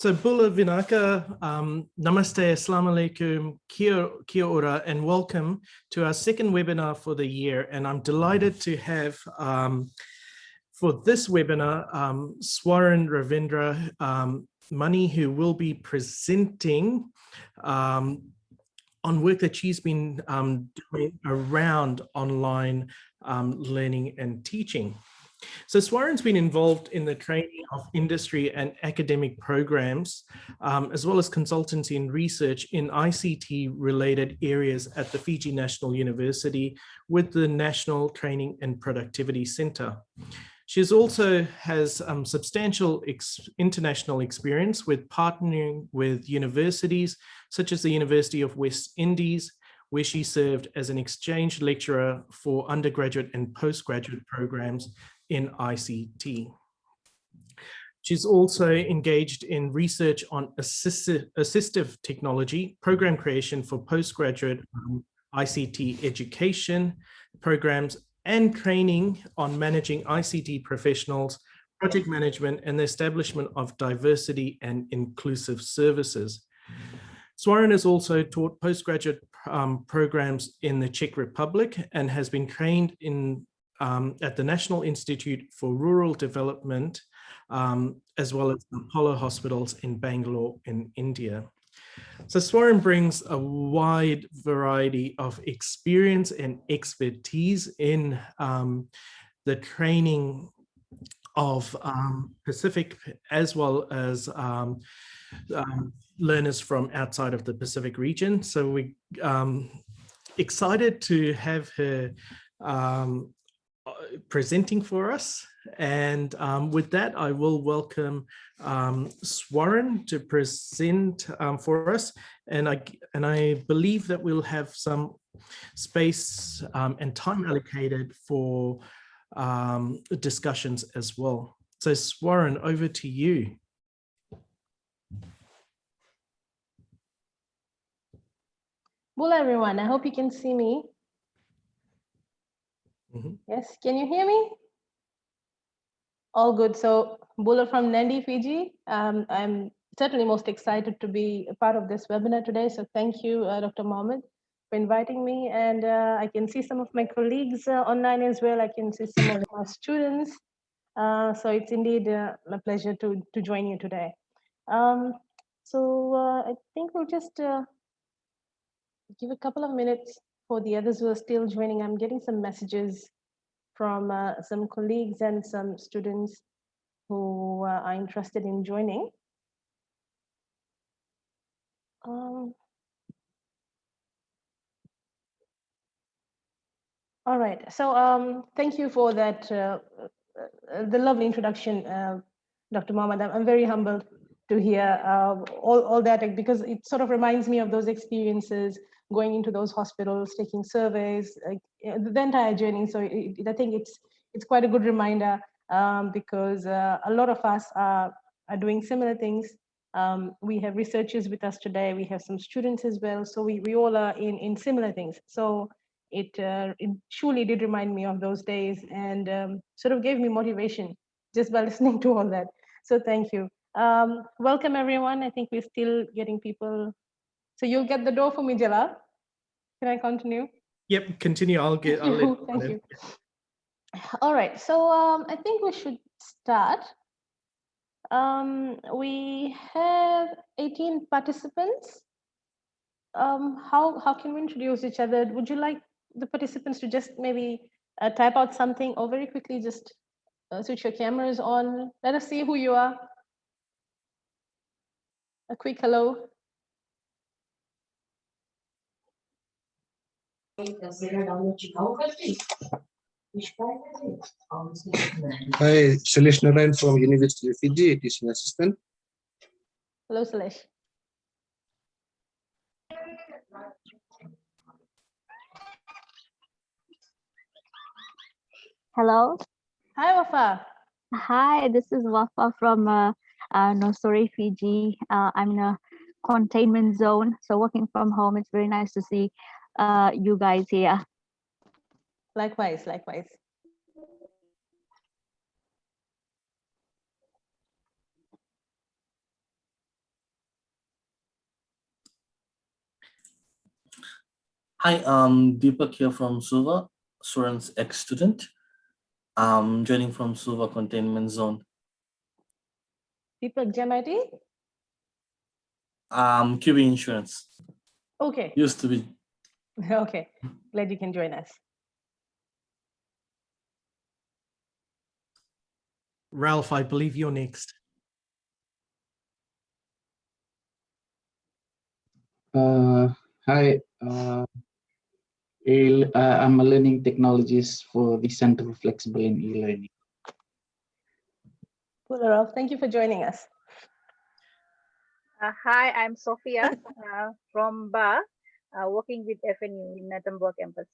So Bula Vinaka, Namaste, Assalamu alaikum, kia ora, and welcome to our second webinar for the year. And I'm delighted to have, for this webinar, Swaran Ravindra Mani, who will be presenting on work that she's been doing around online learning and teaching. So Swaran's been involved in the training of industry and academic programs, as well as consultancy and research in ICT related areas at the Fiji National University with the National Training and Productivity Centre. She also has substantial international experience with partnering with universities such as the University of West Indies, where she served as an exchange lecturer for undergraduate and postgraduate programs in ICT. She's also engaged in research on assistive technology, program creation for postgraduate ICT education programs, and training on managing ICT professionals, project management, and the establishment of diversity and inclusive services. Swaran has also taught postgraduate programs in the Czech Republic and has been trained in at the National Institute for Rural Development, as well as Apollo Hospitals in Bangalore in India. So Swaran brings a wide variety of experience and expertise in the training of Pacific, as well as learners from outside of the Pacific region. So we're excited to have her presenting for us. And with that, I will welcome Swaran to present for us. And I believe that we'll have some space and time allocated for discussions as well. So Swaran, over to you. Hello everyone, I hope you can see me. Yes, can you hear me? All good. So Bula from Nandi, Fiji. I'm certainly most excited to be a part of this webinar today. So thank you, Dr. Mohammed, for inviting me. And I can see some of my colleagues online as well. I can see some of my students. So it's indeed a pleasure to join you today. I think we'll just give a couple of minutes for the others who are still joining. I'm getting some messages from some colleagues and some students who are interested in joining. All right, so thank you for that, the lovely introduction, Dr. Mohammed. I'm very humbled to hear all that, because it sort of reminds me of those experiences going into those hospitals, taking surveys, the entire journey. So I think it's quite a good reminder, because a lot of us are doing similar things. We have researchers with us today. We have some students as well. So we all are in similar things. So it truly did remind me of those days, and sort of gave me motivation just by listening to all that. So thank you. Welcome everyone. I think we're still getting people. So you'll get the door for me, Jalal. Can I continue? Yep, continue. I'll Thank you. All right, so I think we should start. We have 18 participants. How can we introduce each other? Would you like the participants to just maybe type out something, or very quickly just switch your cameras on? Let us see who you are. A quick hello. Hi, Shailesh Narayan from University of Fiji, teaching assistant. Hello, Shailesh. Hello. Hi, Wafa. Hi, this is Wafa from Nosori, Fiji. I'm in a containment zone, so working from home. It's very nice to see you guys here. Likewise, likewise. Hi, Deepak here from Suva, Swaran's ex-student. Joining from Suva Containment Zone. Deepak Jamati? QB Insurance. Okay. Used to be. Okay. Glad you can join us. Ralph, I believe you're next. Hi, I'm a learning technologist for the Center for Flexible and E-Learning. Cool, Ralph. Thank you for joining us. Hi, I'm Sophia from BA, working with FNU in Natambua campus.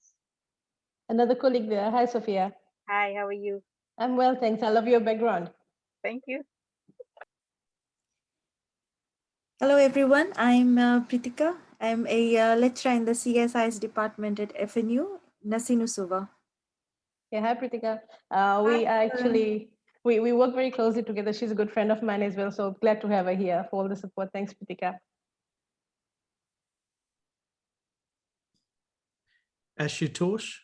Another colleague there. Hi, Sophia. Hi, how are you? I'm well, thanks. I love your background. Thank you. Hello everyone, I'm Pritika. I'm a lecturer in the CSIS department at FNU, Nasinusuva. Yeah, hi, Pritika. We are actually, we work very closely together. She's a good friend of mine as well. So glad to have her here for all the support. Thanks, Pritika. Ashutosh.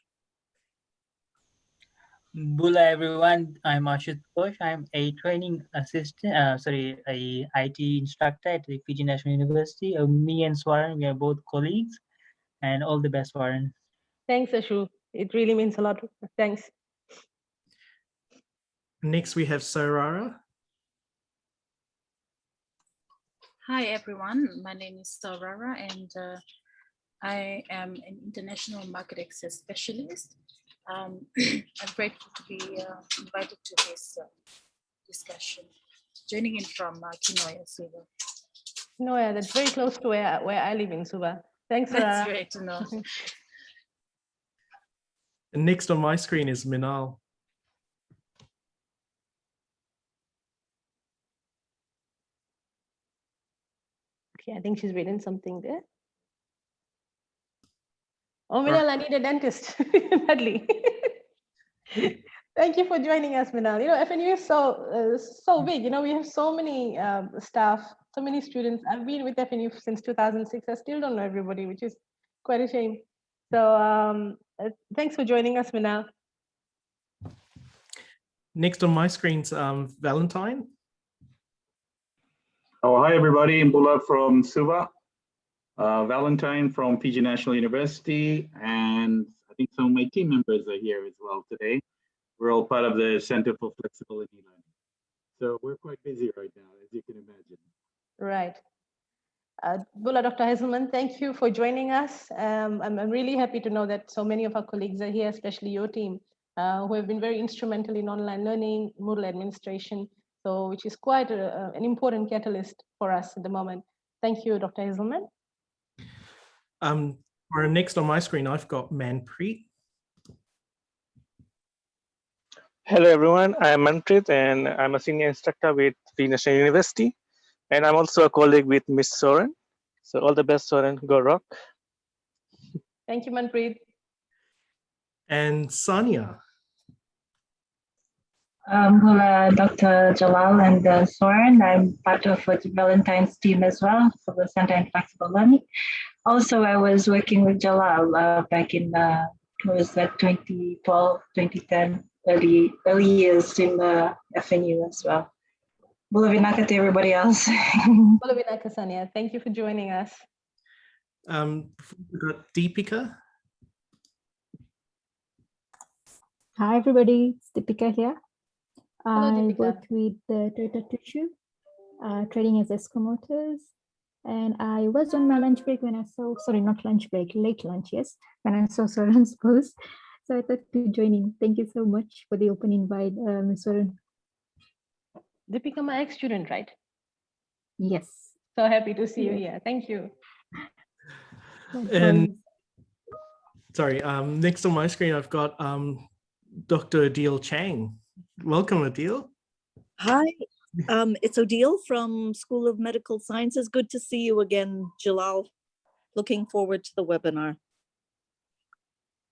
Bula everyone, I'm Ashutosh. I'm a training assistant, a IT instructor at the Fiji National University. Me and Swaran, we are both colleagues, and all the best, Swaran. Thanks, Ashu. It really means a lot. Thanks. Next, we have Sarara. Hi everyone, my name is Swaran and I am an international market access specialist. I'm grateful to be invited to this discussion. Joining in from Kinoya, Suva. No, yeah, that's very close to where I live in Suva. Thanks, That's Sarah. great to know. And next on my screen is Minal. Okay, I think she's reading something there. Oh, Minal, I need a dentist badly. Thank you for joining us, Minal. You know, FNU is so big. You know, we have so many staff, so many students. I've been with FNU since 2006. I still don't know everybody, which is quite a shame. So thanks for joining us, Minal. Next on my screen's Valentine. Oh, hi everybody, Mbula from Suva, Valentine from Fiji National University, and I think some of my team members are here as well today. We're all part of the Center for Flexible and E-Learning. So we're quite busy right now, as you can imagine. Right. Bula, Dr. Hazelman, thank you for joining us. I'm really happy to know that so many of our colleagues are here, especially your team, who have been very instrumental in online learning, Moodle administration, so which is quite an important catalyst for us at the moment. Thank you, Dr. Hazelman. For next on my screen, I've got Manpreet. Hello everyone, I am Manpreet and I'm a senior instructor with Fiji National University, and I'm also a colleague with Miss Swaran. So all the best, Swaran. Go rock. Thank you, Manpreet. And Sania. Dr. Jalal and Swaran. I'm part of Valentine's team as well for the Center in Flexible Learning. Also, I was working with Jalal back in, what was that, 2012, 2010, early years in the FNU as well. Bula vinaka to everybody else. Bula vinaka, Sania. Thank you for joining us. We've got Deepika. Hi everybody, it's Deepika here. Hello, I Deepika. work with the Toyota Tuchu, trading as Esco Motors. And I was on my lunch break when I saw, sorry, not lunch break, late lunch, yes, when I saw Swaran's post. So I thought to join in. Thank you so much for the open invite, Ms. Swaran. Deepika, my ex-student, right? Yes. So happy to see you here. Thank you. And sorry, next on my screen, I've got Dr. Adil Chang. Welcome, Adil. Hi, it's Odile from School of Medical Sciences. Good to see you again, Jalal. Looking forward to the webinar.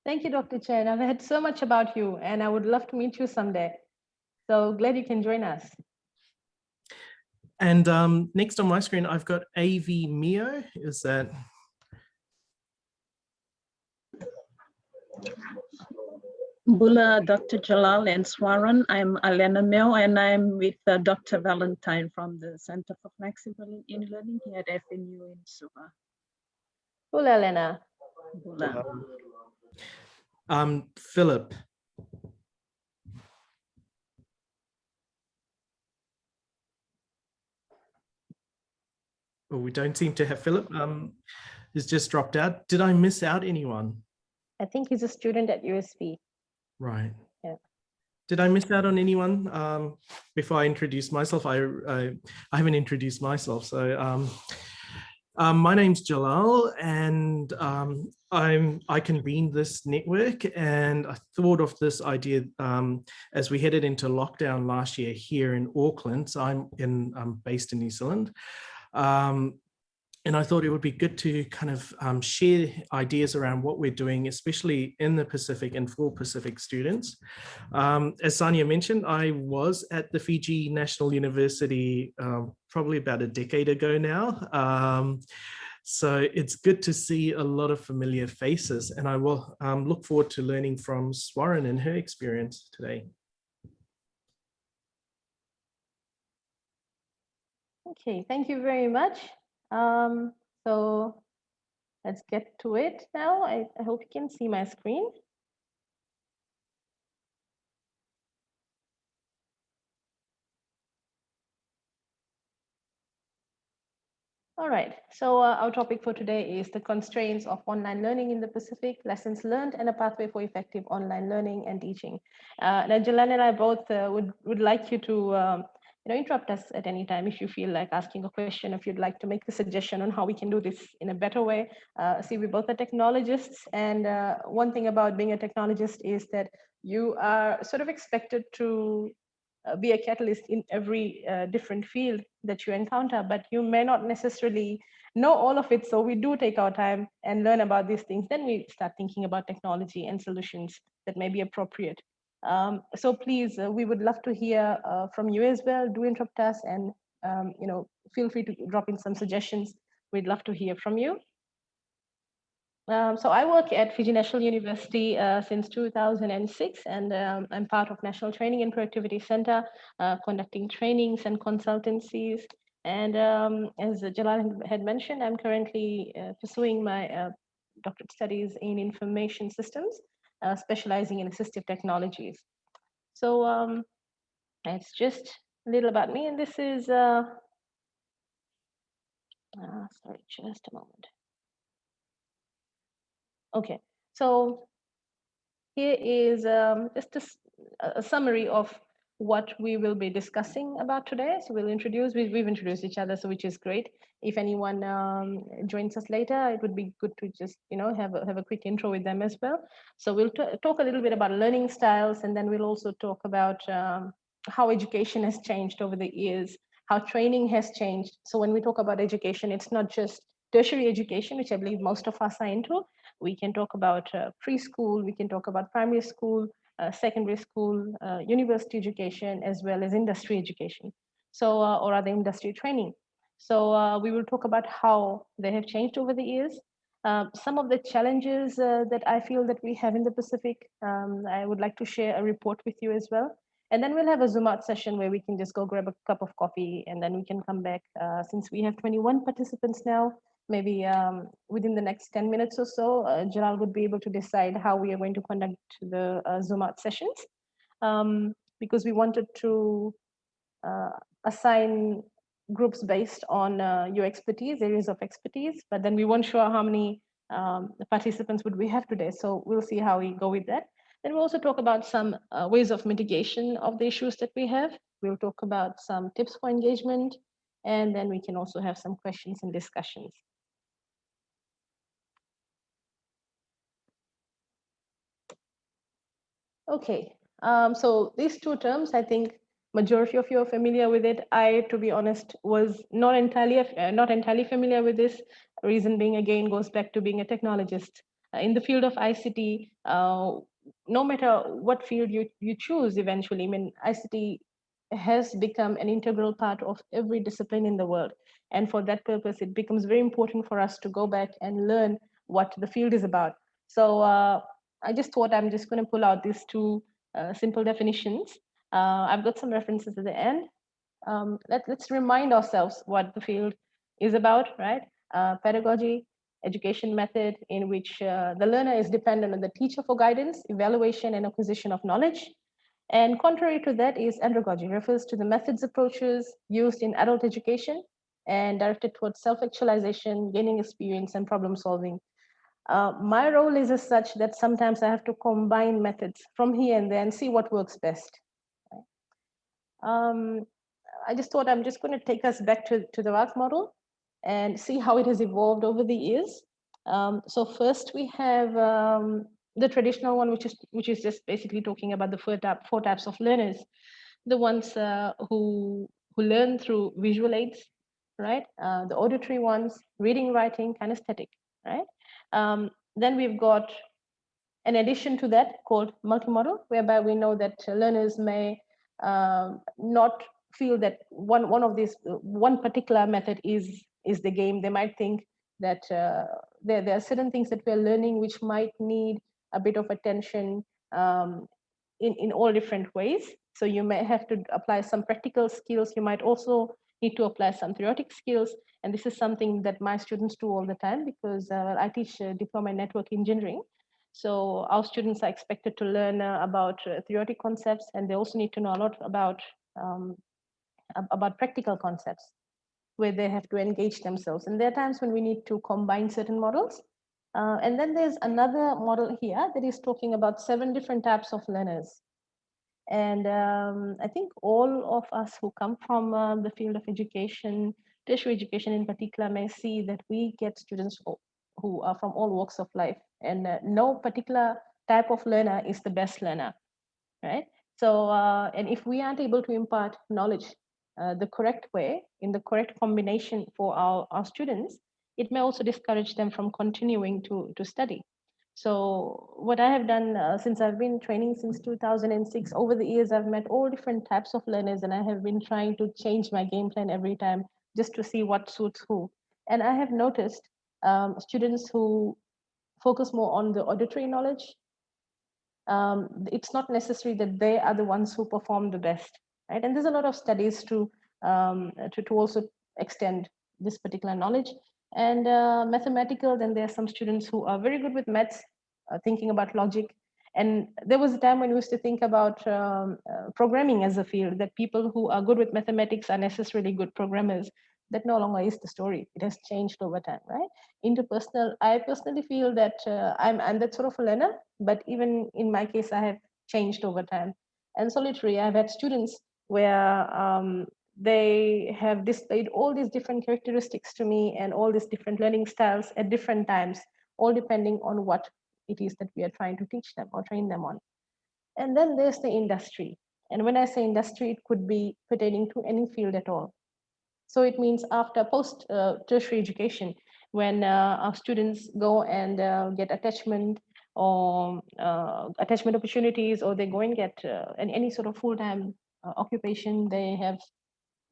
Thank you, Dr. Chen. I've heard so much about you and I would love to meet you someday. So glad you can join us. And next on my screen, I've got AV Mio. Is that? Bula, Dr. Jalal and Swaran. I'm Alena Mel, and I'm with Dr. Valentine from the Center for Flexible E-Learning here at FNU in Suva. Bula, Elena. Bula. Philip. Well, we don't seem to have Philip. He's just dropped out. Did I miss out anyone? I think he's a student at USP. Right. Yeah. Did I miss out on anyone before I introduce myself? I haven't introduced myself. So my name's Jalal, and I convened this network, and I thought of this idea as we headed into lockdown last year here in Auckland. So I'm based in New Zealand. And I thought it would be good to kind of share ideas around what we're doing, especially in the Pacific and for Pacific students. As Sania mentioned, I was at the Fiji National University probably about a decade ago now. So it's good to see a lot of familiar faces, and I will look forward to learning from Swaran and her experience today. Okay, thank you very much. So let's get to it now. I hope you can see my screen. All right, so our topic for today is the constraints of online learning in the Pacific, lessons learned, and a pathway for effective online learning and teaching. Now, Jalan and I both would like you to interrupt us at any time if you feel like asking a question, if you'd like to make a suggestion on how we can do this in a better way. See, we both are technologists, and one thing about being a technologist is that you are sort of expected to be a catalyst in every different field that you encounter, but you may not necessarily know all of it. So we do take our time and learn about these things. Then we start thinking about technology and solutions that may be appropriate. So please, we would love to hear from you as well. Do interrupt us, and feel free to drop in some suggestions. We'd love to hear from you. So I work at Fiji National University since 2006, and I'm part of National Training and Productivity Center, conducting trainings and consultancies. And as Jalal had mentioned, I'm currently pursuing my doctorate studies in information systems, specializing in assistive technologies. So it's just a little about me, and this is, sorry, just a moment. Okay, so here is just a summary of what we will be discussing about today. So we've introduced each other, so which is great. If anyone joins us later, it would be good to just have a quick intro with them as well. So we'll talk a little bit about learning styles, and then we'll also talk about how education has changed over the years, how training has changed. So when we talk about education, it's not just tertiary education, which I believe most of us are into. We can talk about preschool, we can talk about primary school, secondary school, university education, as well as industry education, so or other industry training. So we will talk about how they have changed over the years. Some of the challenges that I feel that we have in the Pacific, I would like to share a report with you as well. And then we'll have a Zoom out session where we can just go grab a cup of coffee, and then we can come back. Since we have 21 participants now, maybe within the next 10 minutes or so, Jalal would be able to decide how we are going to conduct the Zoom out sessions, because we wanted to assign groups based on your expertise, areas of expertise, but then we weren't sure how many participants would we have today. So we'll see how we go with that. Then we'll also talk about some ways of mitigation of the issues that we have. We'll talk about some tips for engagement, and then we can also have some questions and discussions. Okay, so these two terms, I think majority of you are familiar with it. I, to be honest, was not entirely familiar with this. Reason being, again, goes back to being a technologist. In the field of ICT, no matter what field you choose eventually, I mean, ICT has become an integral part of every discipline in the world. And for that purpose, it becomes very important for us to go back and learn what the field is about. So I just thought I'm just going to pull out these two simple definitions. I've got some references at the end. Let's remind ourselves what the field is about, right? Pedagogy, education method in which the learner is dependent on the teacher for guidance, evaluation, and acquisition of knowledge. And contrary to that is andragogy, refers to the methods approaches used in adult education and directed towards self-actualization, gaining experience, and problem solving. My role is as such that sometimes I have to combine methods from here and there and see what works best. I just thought I'm just going to take us back to the WAC model and see how it has evolved over the years. So first we have the traditional one, which is just basically talking about the four types of learners, the ones who learn through visual aids, right? The auditory ones, reading, writing, kinesthetic, right? Then we've got an addition to that called multimodal, whereby we know that learners may not feel that one particular method is the game. They might think that there are certain things that we're learning which might need a bit of attention in all different ways. So you may have to apply some practical skills. You might also need to apply some theoretic skills. And this is something that my students do all the time because I teach diploma in network engineering. So our students are expected to learn about theoretic concepts, and they also need to know a lot about practical concepts where they have to engage themselves. And there are times when we need to combine certain models. And then there's another model here that is talking about 7 different types of learners. And I think all of us who come from the field of education, tertiary education in particular, may see that we get students who are from all walks of life, and no particular type of learner is the best learner, right? So, and if we aren't able to impart knowledge the correct way, in the correct combination for our students, it may also discourage them from continuing to study. So what I have done since I've been training since 2006, over the years, I've met all different types of learners, and I have been trying to change my game plan every time just to see what suits who. And I have noticed students who focus more on the auditory knowledge, it's not necessary that they are the ones who perform the best, right? And there's a lot of studies to also extend this particular knowledge. And mathematical, then there are some students who are very good with maths, thinking about logic. And there was a time when we used to think about programming as a field, that people who are good with mathematics are necessarily good programmers. That no longer is the story. It has changed over time, right? Interpersonal, I personally feel that I'm that sort of a learner, but even in my case, I have changed over time. And solitary, I've had students where they have displayed all these different characteristics to me and all these different learning styles at different times, all depending on what it is that we are trying to teach them or train them on. And then there's the industry. And when I say industry, it could be pertaining to any field at all. So it means after post-tertiary education, when our students go and get attachment or attachment opportunities, or they go and get any sort of full-time occupation, they have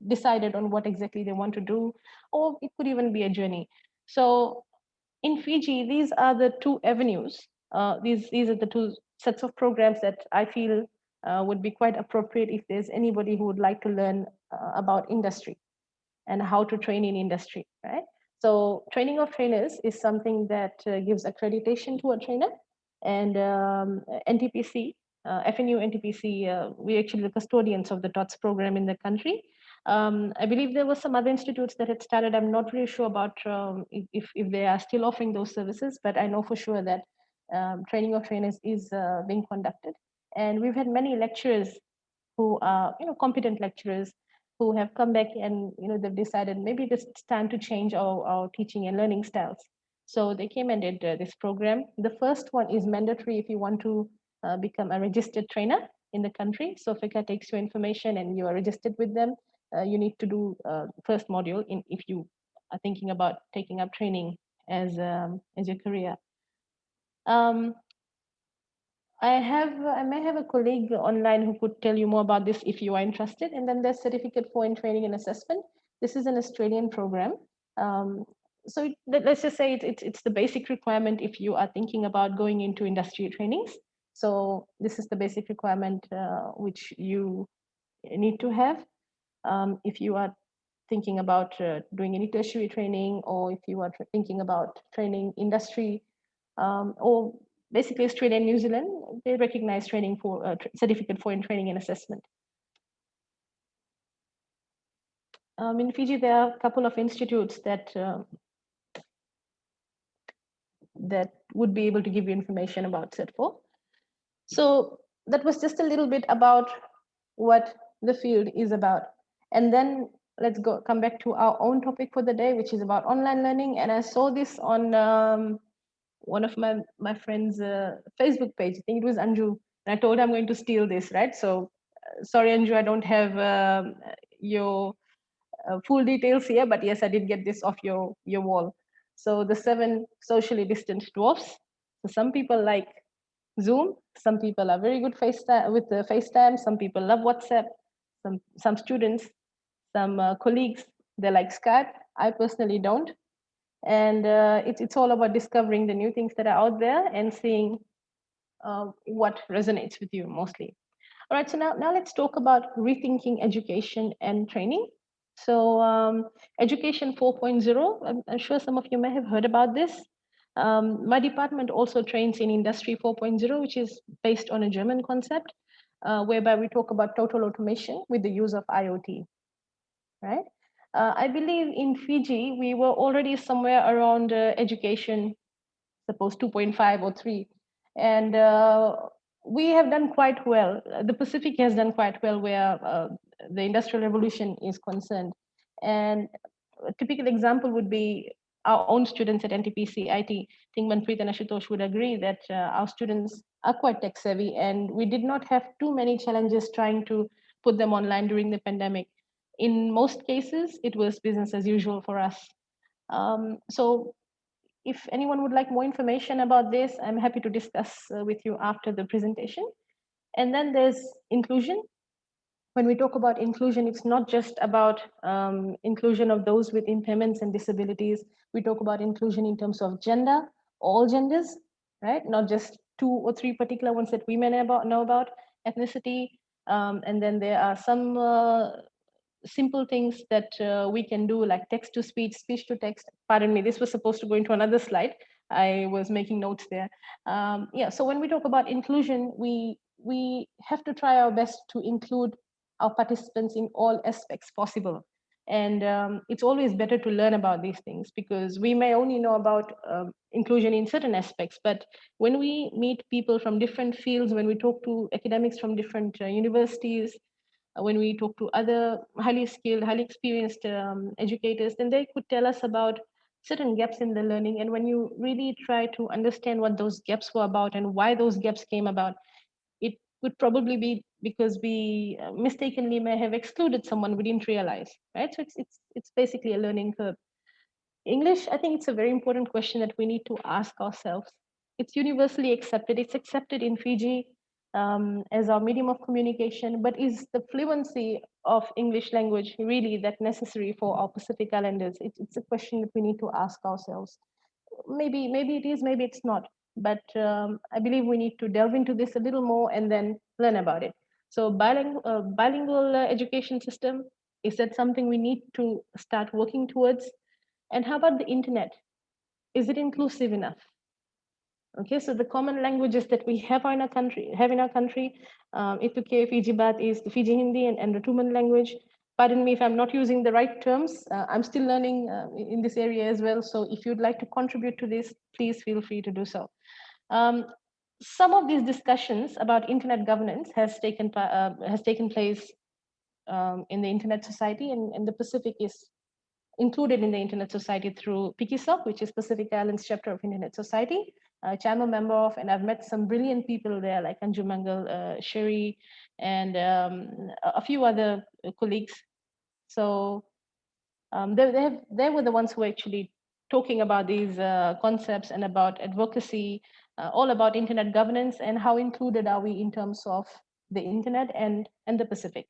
decided on what exactly they want to do, or it could even be a journey. So in Fiji, these are the 2 avenues. These are the 2 sets of programs that I feel would be quite appropriate if there's anybody who would like to learn about industry and how to train in industry, right? So training of trainers is something that gives accreditation to a trainer, and NTPC, FNU NTPC, we're actually the custodians of the TOTS program in the country. I believe there were some other institutes that had started. I'm not really sure about if they are still offering those services, but I know for sure that training of trainers is being conducted. And we've had many lecturers who are, competent lecturers who have come back and, they've decided maybe it's time to change our teaching and learning styles. So they came and did this program. The first one is mandatory if you want to become a registered trainer in the country. So FICA takes your information and you are registered with them. You need to do first module if you are thinking about taking up training as your career. I may have a colleague online who could tell you more about this if you are interested. And then there's Certificate 4 in Training and Assessment. This is an Australian program. so let's just say it's the basic requirement if you are thinking about going into industry trainings. So this is the basic requirement which you need to have if you are thinking about doing any tertiary training, or if you are thinking about training industry, or basically Australia and New Zealand, they recognize training for certificate for in training and assessment. In Fiji, there are a couple of institutes that that would be able to give you information about Cert4. So that was just a little bit about what the field is about. And then let's come back to our own topic for the day, which is about online learning. And I saw this on one of my friend's Facebook page. I think it was Anju. And I told her I'm going to steal this, right? So sorry, Anju, I don't have your full details here, but yes, I did get this off your wall. So the 7 socially distant dwarfs. So some people like Zoom, some people are very good with the FaceTime, some people love WhatsApp, some students, some colleagues, they like Skype. I personally don't. And it's all about discovering the new things that are out there and seeing what resonates with you mostly. All right, so now let's talk about rethinking education and training. So Education 4.0, I'm sure some of you may have heard about this. My department also trains in Industry 4.0, which is based on a German concept, whereby we talk about total automation with the use of IoT, right? I believe in Fiji, we were already somewhere around education, suppose 2.5 or 3. And we have done quite well. The Pacific has done quite well where the Industrial Revolution is concerned. And a typical example would be our own students at NTPC IT. I think Manpreet and Ashutosh would agree that our students are quite tech savvy, and we did not have too many challenges trying to put them online during the pandemic. In most cases, it was business as usual for us. So if anyone would like more information about this, I'm happy to discuss with you after the presentation. And then there's inclusion. When we talk about inclusion, it's not just about inclusion of those with impairments and disabilities. We talk about inclusion in terms of gender, all genders, right? Not just 2 or 3 particular ones that we may know about, ethnicity. And then there are some simple things that we can do, like text to speech, speech to text. Pardon me, this was supposed to go into another slide. I was making notes there. Yeah, so when we talk about inclusion, we have to try our best to include our participants in all aspects possible. And it's always better to learn about these things, because we may only know about inclusion in certain aspects, but when we meet people from different fields, when we talk to academics from different universities, when we talk to other highly skilled, highly experienced educators, then they could tell us about certain gaps in the learning. And when you really try to understand what those gaps were about and why those gaps came about, it could probably be because we mistakenly may have excluded someone we didn't realize, right? So it's basically a learning curve. English, I think it's a very important question that we need to ask ourselves. It's universally accepted. It's accepted in Fiji as our medium of communication, but is the fluency of English language really that necessary for our Pacific Islanders? It's a question that we need to ask ourselves. Maybe it is, maybe it's not, but I believe we need to delve into this a little more and then learn about it. So bilingual education system, is that something we need to start working towards? And how about the internet? Is it inclusive enough? Okay, so the common languages that we have in our country, Ituke, Fiji Bat is the Fiji Hindi and the Tumen language. Pardon me if I'm not using the right terms. I'm still learning in this area as well. So if you'd like to contribute to this, please feel free to do so. Some of these discussions about internet governance has taken place in the Internet Society, and the Pacific is included in the Internet Society through PIKISOC, which is Pacific Islands chapter of Internet Society, which I'm a member of, and I've met some brilliant people there like Anju Mangal, Sherry, and a few other colleagues. So they were the ones who were actually talking about these concepts and about advocacy, all about internet governance and how included are we in terms of the internet and the Pacific,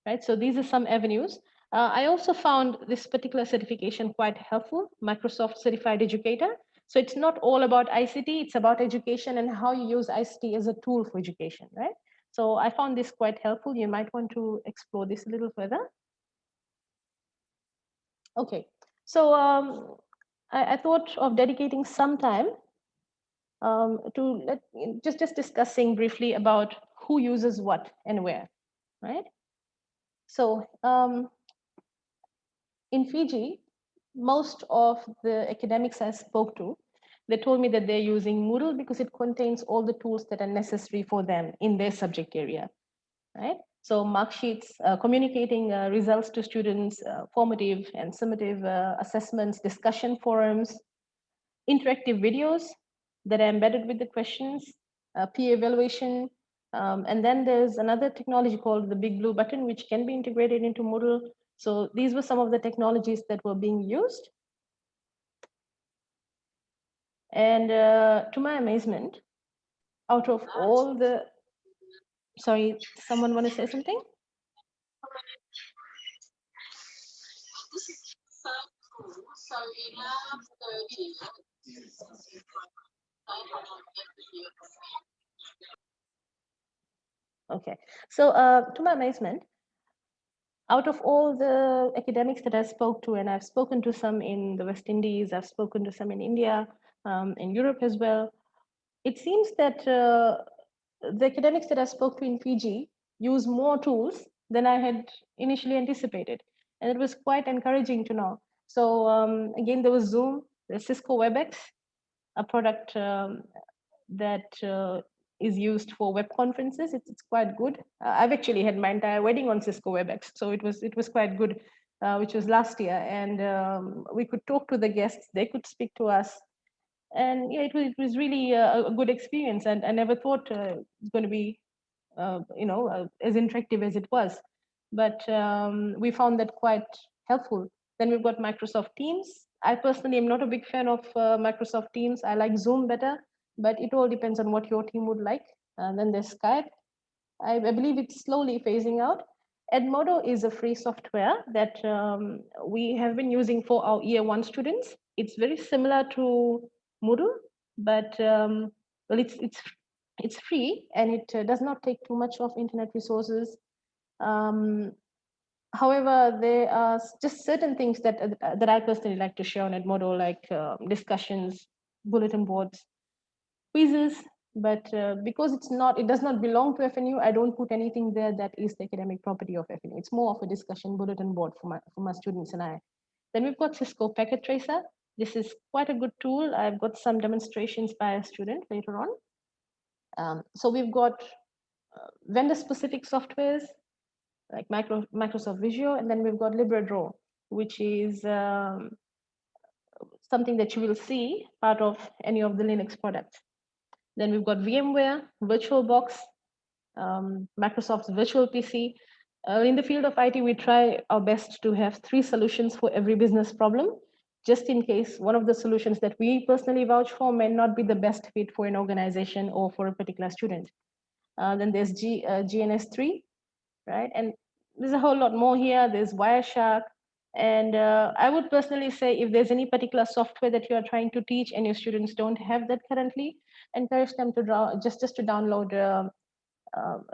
right? So these are some avenues. I also found this particular certification quite helpful, Microsoft Certified Educator. So it's not all about ICT, it's about education and how you use ICT as a tool for education, right? So I found this quite helpful. You might want to explore this a little further. Okay, so I thought of dedicating some time to just discussing briefly about who uses what and where, right? So in Fiji, most of the academics I spoke to, they told me that they're using Moodle because it contains all the tools that are necessary for them in their subject area, right? So mark sheets, communicating results to students, formative and summative assessments, discussion forums, interactive videos that are embedded with the questions, peer evaluation, and then there's another technology called the big blue button, which can be integrated into Moodle. So these were some of the technologies that were being used. And to my amazement, out of all the, sorry, someone want to say something? Okay, so to my amazement, out of all the academics that I spoke to, and I've spoken to some in the West Indies, I've spoken to some in India, in Europe as well, it seems that the academics that I spoke to in Fiji use more tools than I had initially anticipated. And it was quite encouraging to know. So again, there was Zoom, the Cisco Webex, a product that is used for web conferences. It's quite good. I've actually had my entire wedding on Cisco Webex, so it was quite good, which was last year. And we could talk to the guests, they could speak to us. And yeah, it was really a good experience, and I never thought it's going to be, as interactive as it was. But we found that quite helpful. Then we've got Microsoft Teams. I personally am not a big fan of Microsoft Teams. I like Zoom better, but it all depends on what your team would like. And then there's Skype. I believe it's slowly phasing out. Edmodo is a free software that we have been using for our year 1 students. It's very similar to Moodle, but well, it's free and it does not take too much of internet resources. However, there are just certain things that I personally like to share on Edmodo, like discussions, bulletin boards, quizzes. But because it does not belong to FNU, I don't put anything there that is the academic property of FNU. It's more of a discussion bulletin board for my students and I. Then we've got Cisco Packet Tracer. This is quite a good tool. I've got some demonstrations by a student later on. So we've got vendor-specific softwares like Microsoft Visio, and then we've got LibreDraw, which is something that you will see part of any of the Linux products. Then we've got VMware, VirtualBox, Microsoft's Virtual PC. In the field of IT, we try our best to have 3 solutions for every business problem, just in case one of the solutions that we personally vouch for may not be the best fit for an organization or for a particular student. Then there's GNS3, right? And there's a whole lot more here. There's Wireshark. And I would personally say if there's any particular software that you are trying to teach and your students don't have that currently, encourage them to just to download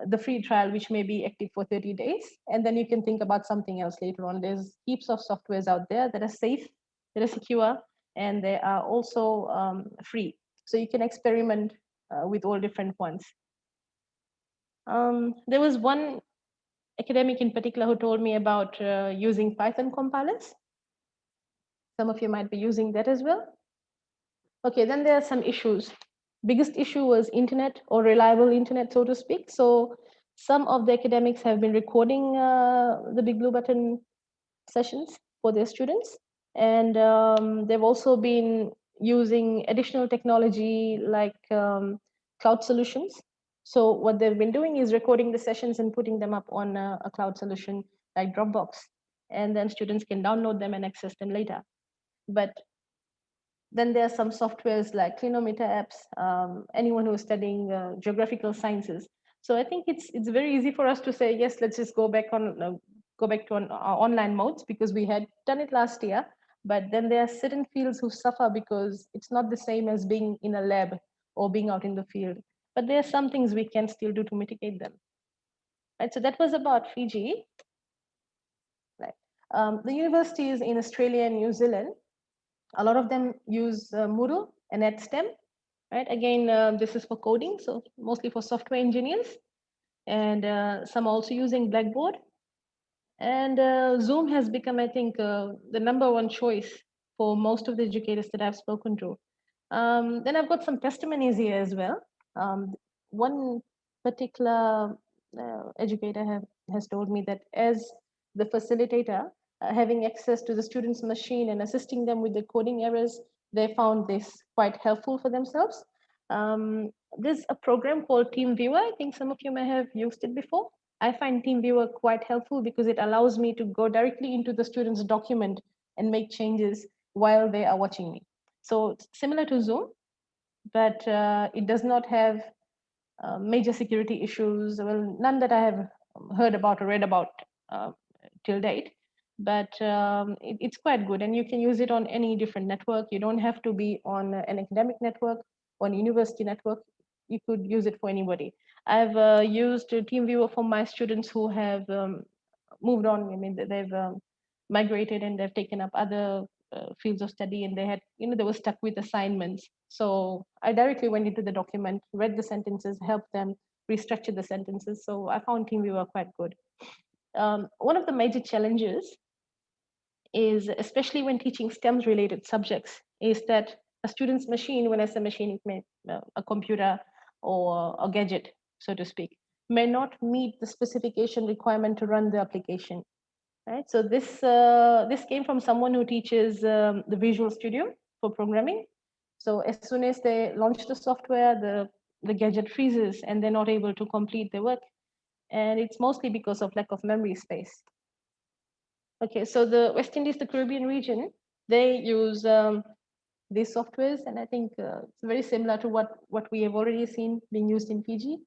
the free trial, which may be active for 30 days. And then you can think about something else later on. There's heaps of softwares out there that are safe, that are secure, and they are also free. So you can experiment with all different ones. There was one academic in particular who told me about using Python compilers. Some of you might be using that as well. Okay, then there are some issues. Biggest issue was internet, or reliable internet, so to speak. So some of the academics have been recording the Big Blue Button sessions for their students. And they've also been using additional technology like cloud solutions. So what they've been doing is recording the sessions and putting them up on a cloud solution like Dropbox. And then students can download them and access them later. But then there are some softwares like Clinometer apps, anyone who is studying geographical sciences. So I think it's very easy for us to say, yes, let's just go go back to online modes because we had done it last year. But then there are certain fields who suffer because it's not the same as being in a lab or being out in the field. But there are some things we can still do to mitigate them. Right, so that was about Fiji. Right. The universities in Australia and New Zealand, a lot of them use Moodle and EdSTEM. Right. Again, this is for coding, so mostly for software engineers, and some also using Blackboard. And Zoom has become, I think, the #1 choice for most of the educators that I've spoken to. Then I've got some testimonies here as well. One particular educator has told me that as the facilitator, having access to the student's machine and assisting them with the coding errors, they found this quite helpful for themselves. There's a program called TeamViewer. I think some of you may have used it before. I find TeamViewer quite helpful because it allows me to go directly into the student's document and make changes while they are watching me. So it's similar to Zoom, but it does not have major security issues. Well, none that I have heard about or read about till date, but it's quite good. And you can use it on any different network. You don't have to be on an academic network or an university network. You could use it for anybody. I've used TeamViewer for my students who have moved on. I mean, they've migrated and they've taken up other fields of study, and they were stuck with assignments. So I directly went into the document, read the sentences, helped them restructure the sentences. So I found TeamViewer quite good. One of the major challenges is, especially when teaching STEM related subjects, is that a student's machine, when I say machine, it may a computer or a gadget, so to speak, may not meet the specification requirement to run the application. Right. So this came from someone who teaches the Visual Studio for programming. So as soon as they launch the software, the gadget freezes and they're not able to complete their work. And it's mostly because of lack of memory space. Okay, so the West Indies, the Caribbean region, they use these softwares, and I think it's very similar to what we have already seen being used in Fiji.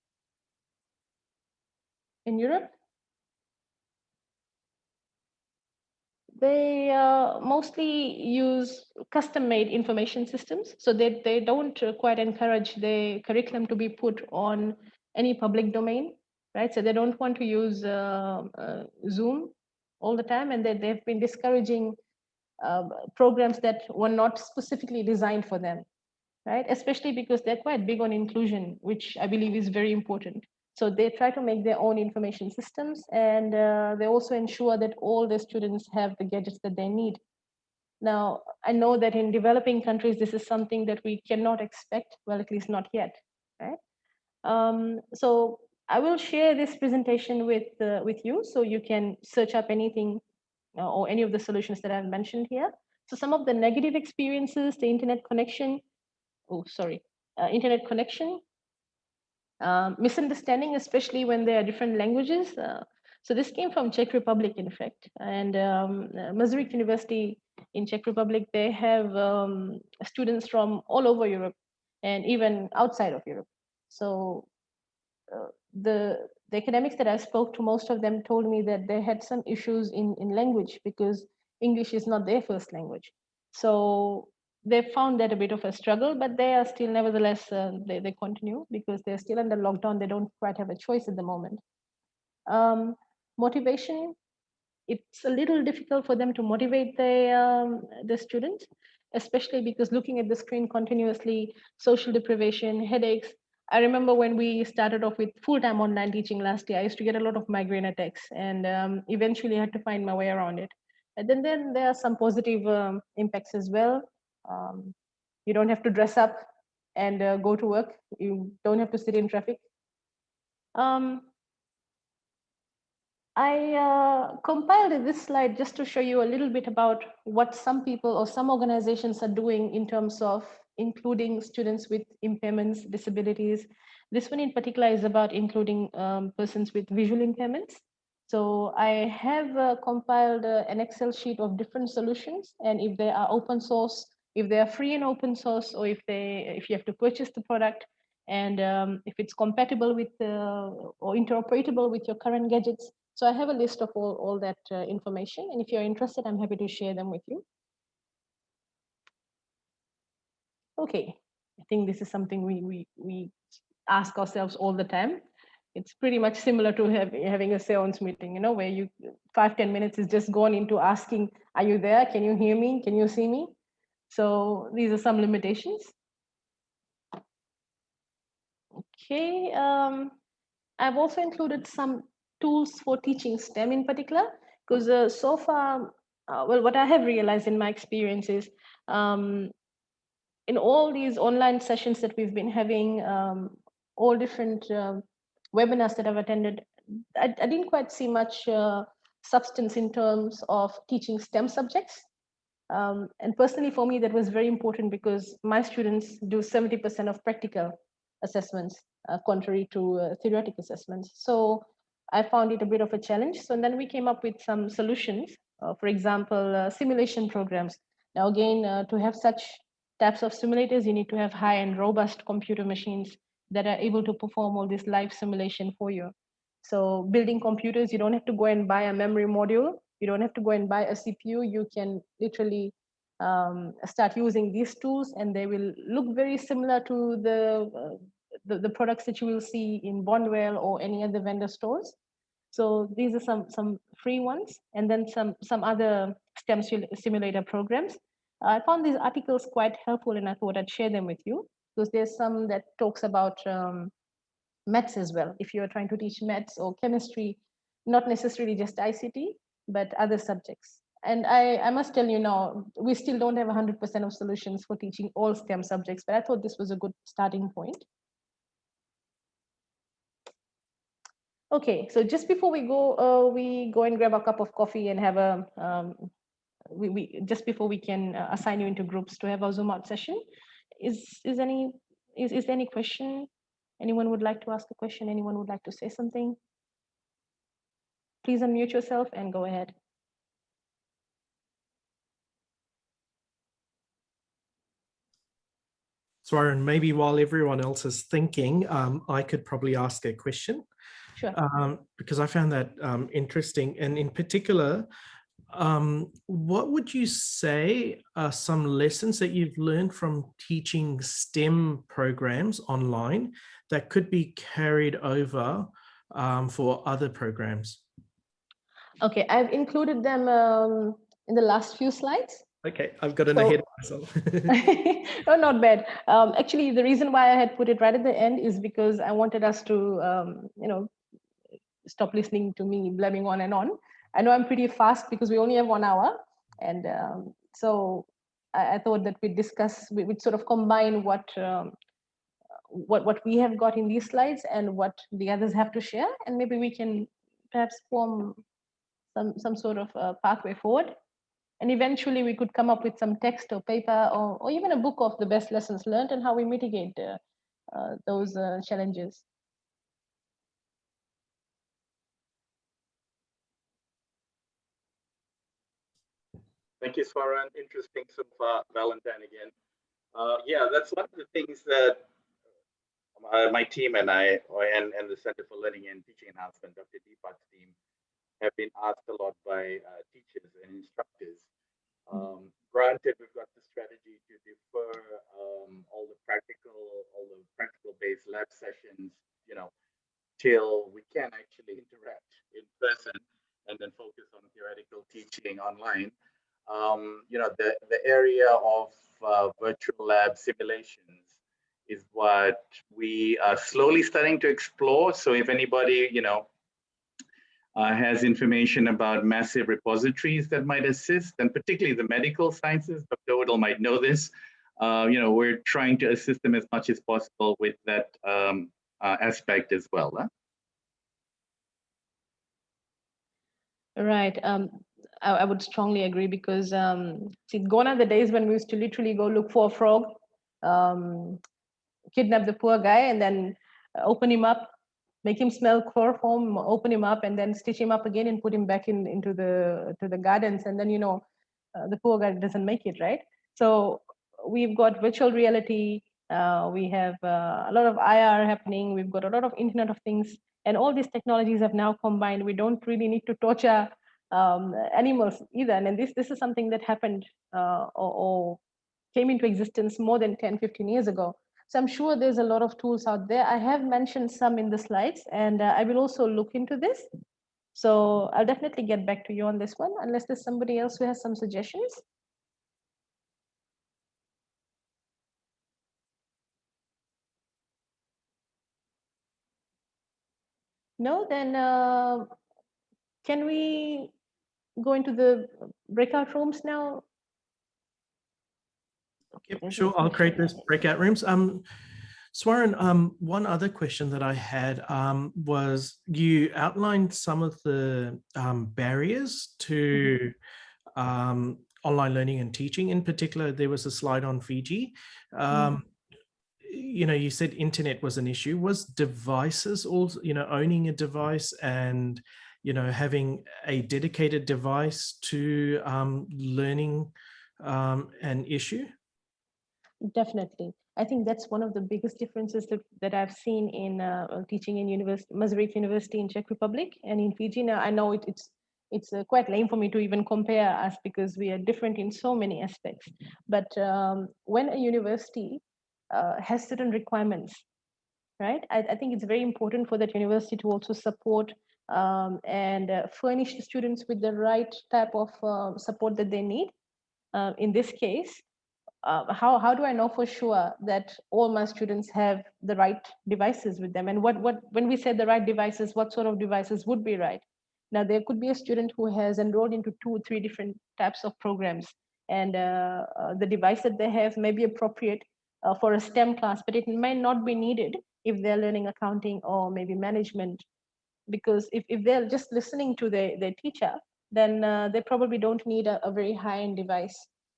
In Europe, they mostly use custom-made information systems, so they don't quite encourage the curriculum to be put on any public domain, right? So they don't want to use Zoom all the time, and they've been discouraging programs that were not specifically designed for them, right? Especially because they're quite big on inclusion, which I believe is very important. So they try to make their own information systems, and they also ensure that all the students have the gadgets that they need. Now, I know that in developing countries, this is something that we cannot expect, well, at least not yet, right? So I will share this presentation with you, so you can search up anything or any of the solutions that I've mentioned here. So some of the negative experiences, the internet connection, internet connection, misunderstanding, especially when there are different languages. So this came from Czech Republic, in fact, and Masaryk University in Czech Republic, they have students from all over Europe and even outside of Europe. So the academics that I spoke to, most of them told me that they had some issues in language because English is not their first language. So they found that a bit of a struggle, but they are still, nevertheless, they continue because they're still under lockdown. They don't quite have a choice at the moment. Motivation, it's a little difficult for them to motivate the students, especially because looking at the screen continuously, social deprivation, headaches. I remember when we started off with full-time online teaching last year, I used to get a lot of migraine attacks, and eventually I had to find my way around it. And then there are some positive impacts as well. You don't have to dress up and go to work. You don't have to sit in traffic. I compiled this slide just to show you a little bit about what some people or some organizations are doing in terms of including students with impairments, disabilities. This one in particular is about including persons with visual impairments. So I have compiled an Excel sheet of different solutions, and if they are open source, if they are free and open source, or if you have to purchase the product, and if it's compatible with or interoperable with your current gadgets, So I have a list of all that information, and if you're interested, I'm happy to share them with you. Okay, I think this is something we ask ourselves all the time. It's pretty much similar to having a seance meeting, where you 5-10 minutes is just gone into asking, are you there? Can you hear me? Can you see me? So these are some limitations. Okay, I've also included some tools for teaching STEM in particular, because so far, well, what I have realized in my experience is in all these online sessions that we've been having, all different webinars that I've attended, I didn't quite see much substance in terms of teaching STEM subjects. And personally, for me, that was very important because my students do 70% of practical assessments, contrary to theoretic assessments. So I found it a bit of a challenge. So then we came up with some solutions, for example, simulation programs. Now, again, to have such types of simulators, you need to have high and robust computer machines that are able to perform all this live simulation for you. So building computers, you don't have to go and buy a memory module. You don't have to go and buy a CPU. You can literally start using these tools, and they will look very similar to the products that you will see in Bondwell or any other vendor stores. So these are some free ones, and then some other STEM simulator programs. I found these articles quite helpful, and I thought I'd share them with you, because there's some that talks about maths as well. If you're trying to teach maths or chemistry, not necessarily just ICT, but other subjects. And I must tell you now, we still don't have 100% of solutions for teaching all STEM subjects, but I thought this was a good starting point. Okay, so just before we go and grab a cup of coffee and have a, just before we can assign you into groups to have a Zoom out session, is there any question? Anyone would like to ask a question? Anyone would like to say something? Please unmute yourself and go ahead. Swaran, maybe while everyone else is thinking, I could probably ask a question. Sure. Because I found that interesting. And in particular, what would you say are some lessons that you've learned from teaching STEM programs online that could be carried over for other programs? Okay, I've included them in the last few slides. Okay, I've gotten ahead of myself. No, not bad. Actually, the reason why I had put it right at the end is because I wanted us to, stop listening to me blabbing on and on. I know I'm pretty fast because we only have 1 hour. And so I thought that we'd sort of combine what we have got in these slides and what the others have to share. And maybe we can perhaps form some sort of pathway forward. And eventually we could come up with some text or paper or even a book of the best lessons learned and how we mitigate those challenges. Thank you, Swaran. Interesting so far, Valentine again. Yeah, that's one of the things that my team and I, and the Center for Learning and Teaching Enhancement, Dr. Deepak's team, have been asked a lot by teachers and instructors. Granted, we've got the strategy to defer all the practical-based lab sessions, till we can actually interact in person and then focus on theoretical teaching online. The area of virtual lab simulations is what we are slowly starting to explore. So if anybody, has information about massive repositories that might assist, and particularly the medical sciences, Dr. Odell might know this, we're trying to assist them as much as possible with that aspect as well. Right. I would strongly agree because see, gone are the days when we used to literally go look for a frog, kidnap the poor guy, and then open him up, make him smell chloroform, open him up, and then stitch him up again and put him back into the gardens. And then the poor guy doesn't make it, right? So we've got virtual reality. We have a lot of IR happening. We've got a lot of Internet of Things And all these technologies have now combined. We don't really need to torture animals either. And this is something that happened or came into existence more than 10, 15 years ago. So I'm sure there's a lot of tools out there. I have mentioned some in the slides, and I will also look into this. So I'll definitely get back to you on this one, unless there's somebody else who has some suggestions. No, then can we go into the breakout rooms now? Yep, sure. I'll create those breakout rooms. Swaran, one other question that I had was you outlined some of the barriers to online learning and teaching. In particular, there was a slide on Fiji. You know, you said internet was an issue. Was devices also, you know, owning a device and, you know, having a dedicated device to learning an issue? Definitely. I think that's one of the biggest differences that I've seen in teaching in Masaryk University in Czech Republic and in Fiji. Now, I know it's quite lame for me to even compare us because we are different in so many aspects. But when a university has certain requirements, right? I think it's very important for that university to also support and furnish the students with the right type of support that they need. In this case, how do I know for sure that all my students have the right devices with them? And when we say the right devices, what sort of devices would be right? Now, there could be a student who has enrolled into 2 or 3 different types of programs, and the device that they have may be appropriate for a STEM class, but it might not be needed if they're learning accounting or maybe management, because if they're just listening to their teacher, then they probably don't need a very high-end device.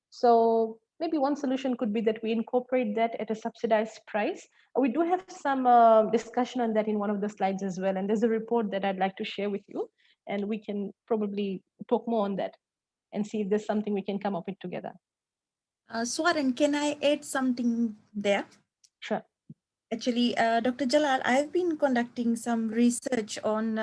So maybe one solution could be that we incorporate that at a subsidized price. We do have some discussion on that in one of the slides as well. And there's a report that I'd like to share with you. And we can probably talk more on that and see if there's something we can come up with together. Swaran, can I add something there? Sure. Actually, Dr. Jalal, I've been conducting some research on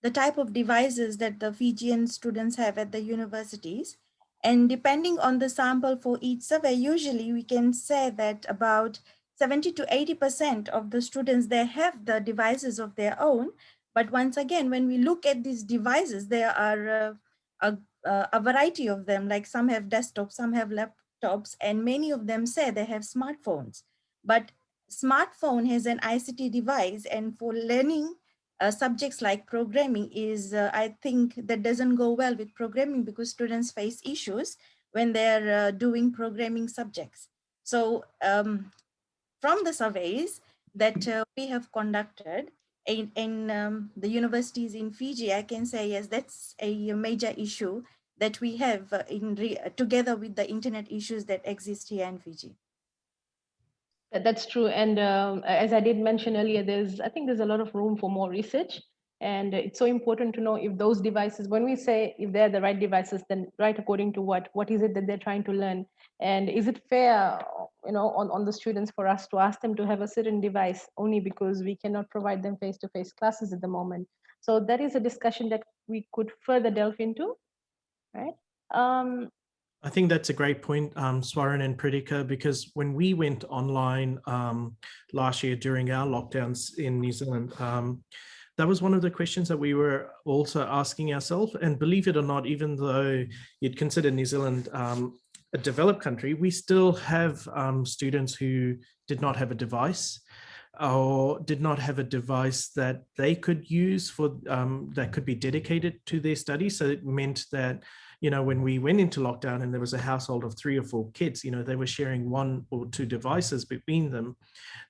the type of devices that the Fijian students have at the universities. And depending on the sample for each survey, usually we can say that about 70 to 80% of the students, they have the devices of their own. But once again, when we look at these devices, there are a variety of them, like some have desktops, some have laptops, and many of them say they have smartphones. But smartphone has an ICT device, and for learning subjects like programming is, I think that doesn't go well with programming because students face issues when they're doing programming subjects. So from the surveys that we have conducted in the universities in Fiji, I can say yes, that's a major issue that we have together with the internet issues that exist here in Fiji. That's true. And as I did mention earlier, I think there's a lot of room for more research. And it's so important to know if those devices, when we say if they're the right devices, then right according to what is it that they're trying to learn? And is it fair, you know, on the students for us to ask them to have a certain device only because we cannot provide them face-to-face classes at the moment? So that is a discussion that we could further delve into, right? I think that's a great point, Swaran and Pritika, because when we went online last year during our lockdowns in New Zealand, that was one of the questions that we were also asking ourselves. And believe it or not, even though you'd consider New Zealand a developed country, we still have students who did not have a device or did not have a device that they could use for that could be dedicated to their studies. So it meant that, you know, when we went into lockdown and there was a household of 3 or 4 kids, you know, they were sharing 1 or 2 devices between them.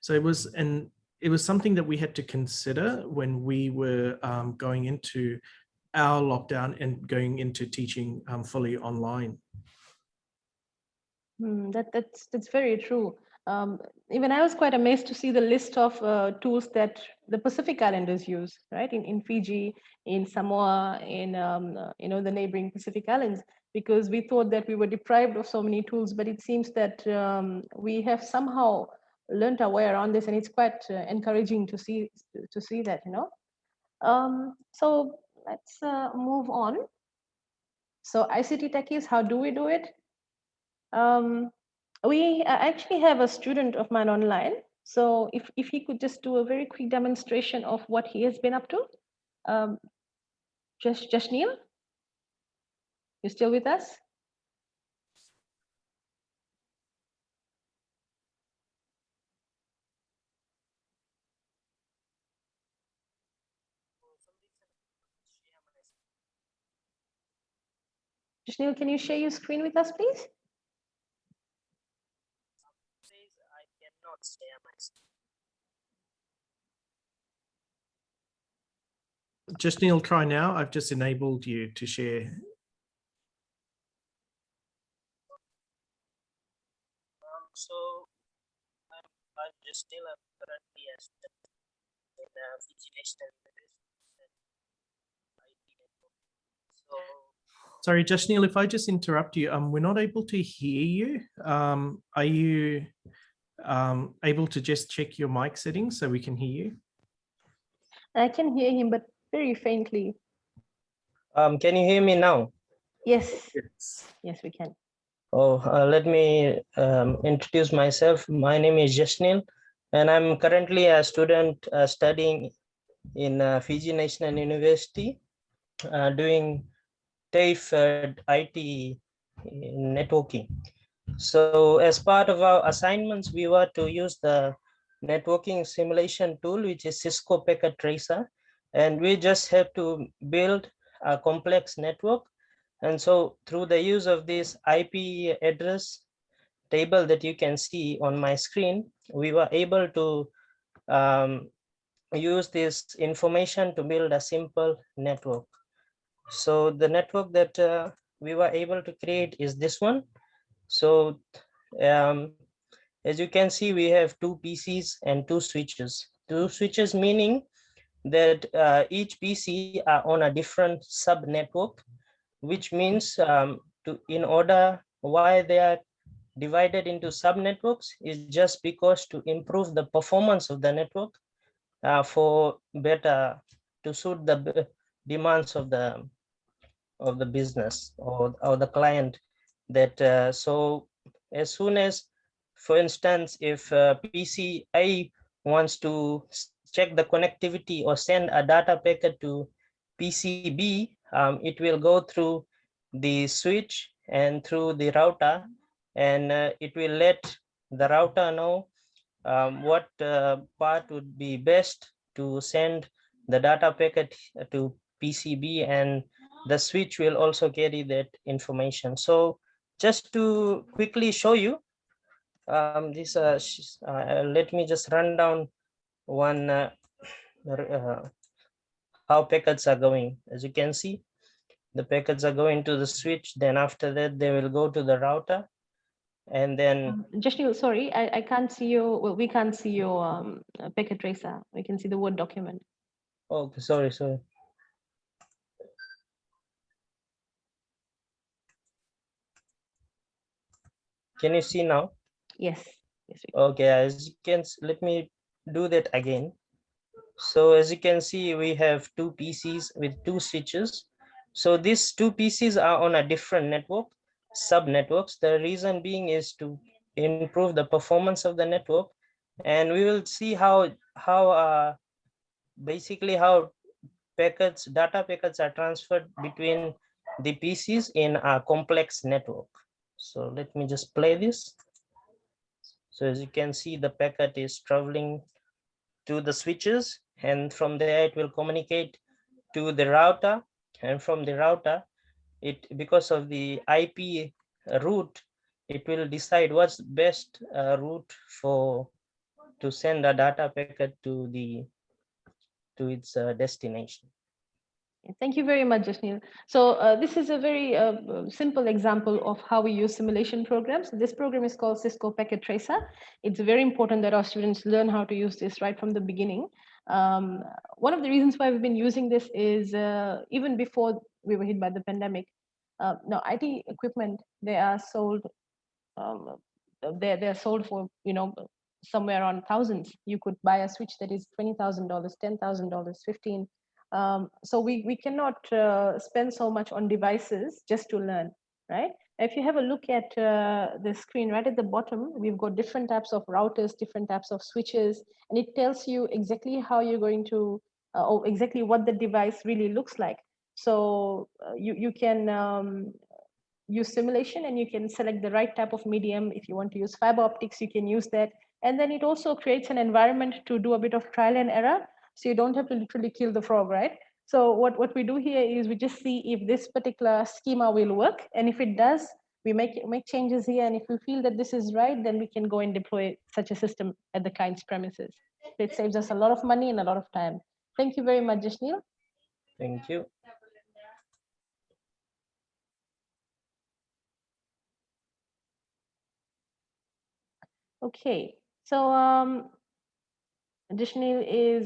So it was something that we had to consider when we were going into our lockdown and going into teaching fully online. That's very true. Even I was quite amazed to see the list of tools that the Pacific Islanders use, right? In Fiji, in Samoa, in you know, the neighboring Pacific Islands, because we thought that we were deprived of so many tools, but it seems that we have somehow learned our way around this, and it's quite encouraging to see that, you know. So let's move on. So ICT techies, how do we do it? We actually have a student of mine online. So if he could just do a very quick demonstration of what he has been up to. Jashneel, you still with us? Jashneel, can you share your screen with us, please? I cannot share my screen. Jashneel, try now. I've just enabled you to share. So I'm just still currently a student in Fiji National University. So Sorry, Jashneel, if I just interrupt you, we're not able to hear you. Are you able to just check your mic settings so we can hear you? I can hear him, but very faintly. can you hear me now? Yes. Yes, we can. Oh, let me introduce myself. My name is Jashneel, and I'm currently a student studying in Fiji National University, doing TAFE IT networking. So as part of our assignments, we were to use the networking simulation tool, which is Cisco Packet Tracer, and we just have to build a complex network. And so through the use of this IP address table that you can see on my screen, we were able to use this information to build a simple network. So the network that we were able to create is this one. So as you can see, we have two PCs and two switches. Two switches meaning that each PC are on a different sub network, which means in order why they are divided into sub networks is just because to improve the performance of the network for better to suit the demands of the business or the client. That so as soon as, for instance, if PC A wants to check the connectivity or send a data packet to PC B, it will go through the switch and through the router, and it will let the router know what part would be best to send the data packet to PCB, and the switch will also carry that information. So just to quickly show you this, let me just run down one how packets are going. As you can see, the packets are going to the switch, then after that they will go to the router, and then Jashneel, sorry, I can't see your, well, we can't see your packet tracer. We can see the Word document. oh, sorry. Can you see now? Yes. Okay, as you can, let me do that again. So as you can see, we have two PCs with two switches. So these two PCs are on a different network, sub networks. The reason being is to improve the performance of the network, and we will see how basically how data packets are transferred between the PCs in a complex network. So let me just play this. So as you can see, the packet is traveling to the switches, and from there it will communicate to the router, and from the router, because of the IP route, it will decide what's best route to send a data packet to its destination. Thank you very much, Jashneel. So this is a very simple example of how we use simulation programs. This program is called Cisco Packet Tracer. It's very important that our students learn how to use this right from the beginning. One of the reasons why we've been using this is even before we were hit by the pandemic. Now, IT equipment, they are sold. They're sold for somewhere around thousands. You could buy a switch that is $20,000, $10,000, $15,000. So we cannot spend so much on devices just to learn, right? If you have a look at the screen right at the bottom, we've got different types of routers, different types of switches, and it tells you exactly how you're going to, or exactly what the device really looks like. So you can use simulation and you can select the right type of medium. If you want to use fiber optics, you can use that. And then it also creates an environment to do a bit of trial and error. So you don't have to literally kill the frog, right? So what we do here is we just see if this particular schema will work. And if it does, we make changes here. And if we feel that this is right, then we can go and deploy such a system at the client's premises. It saves us a lot of money and a lot of time. Thank you very much, Jashneel. Thank you. Okay, so Jashneel is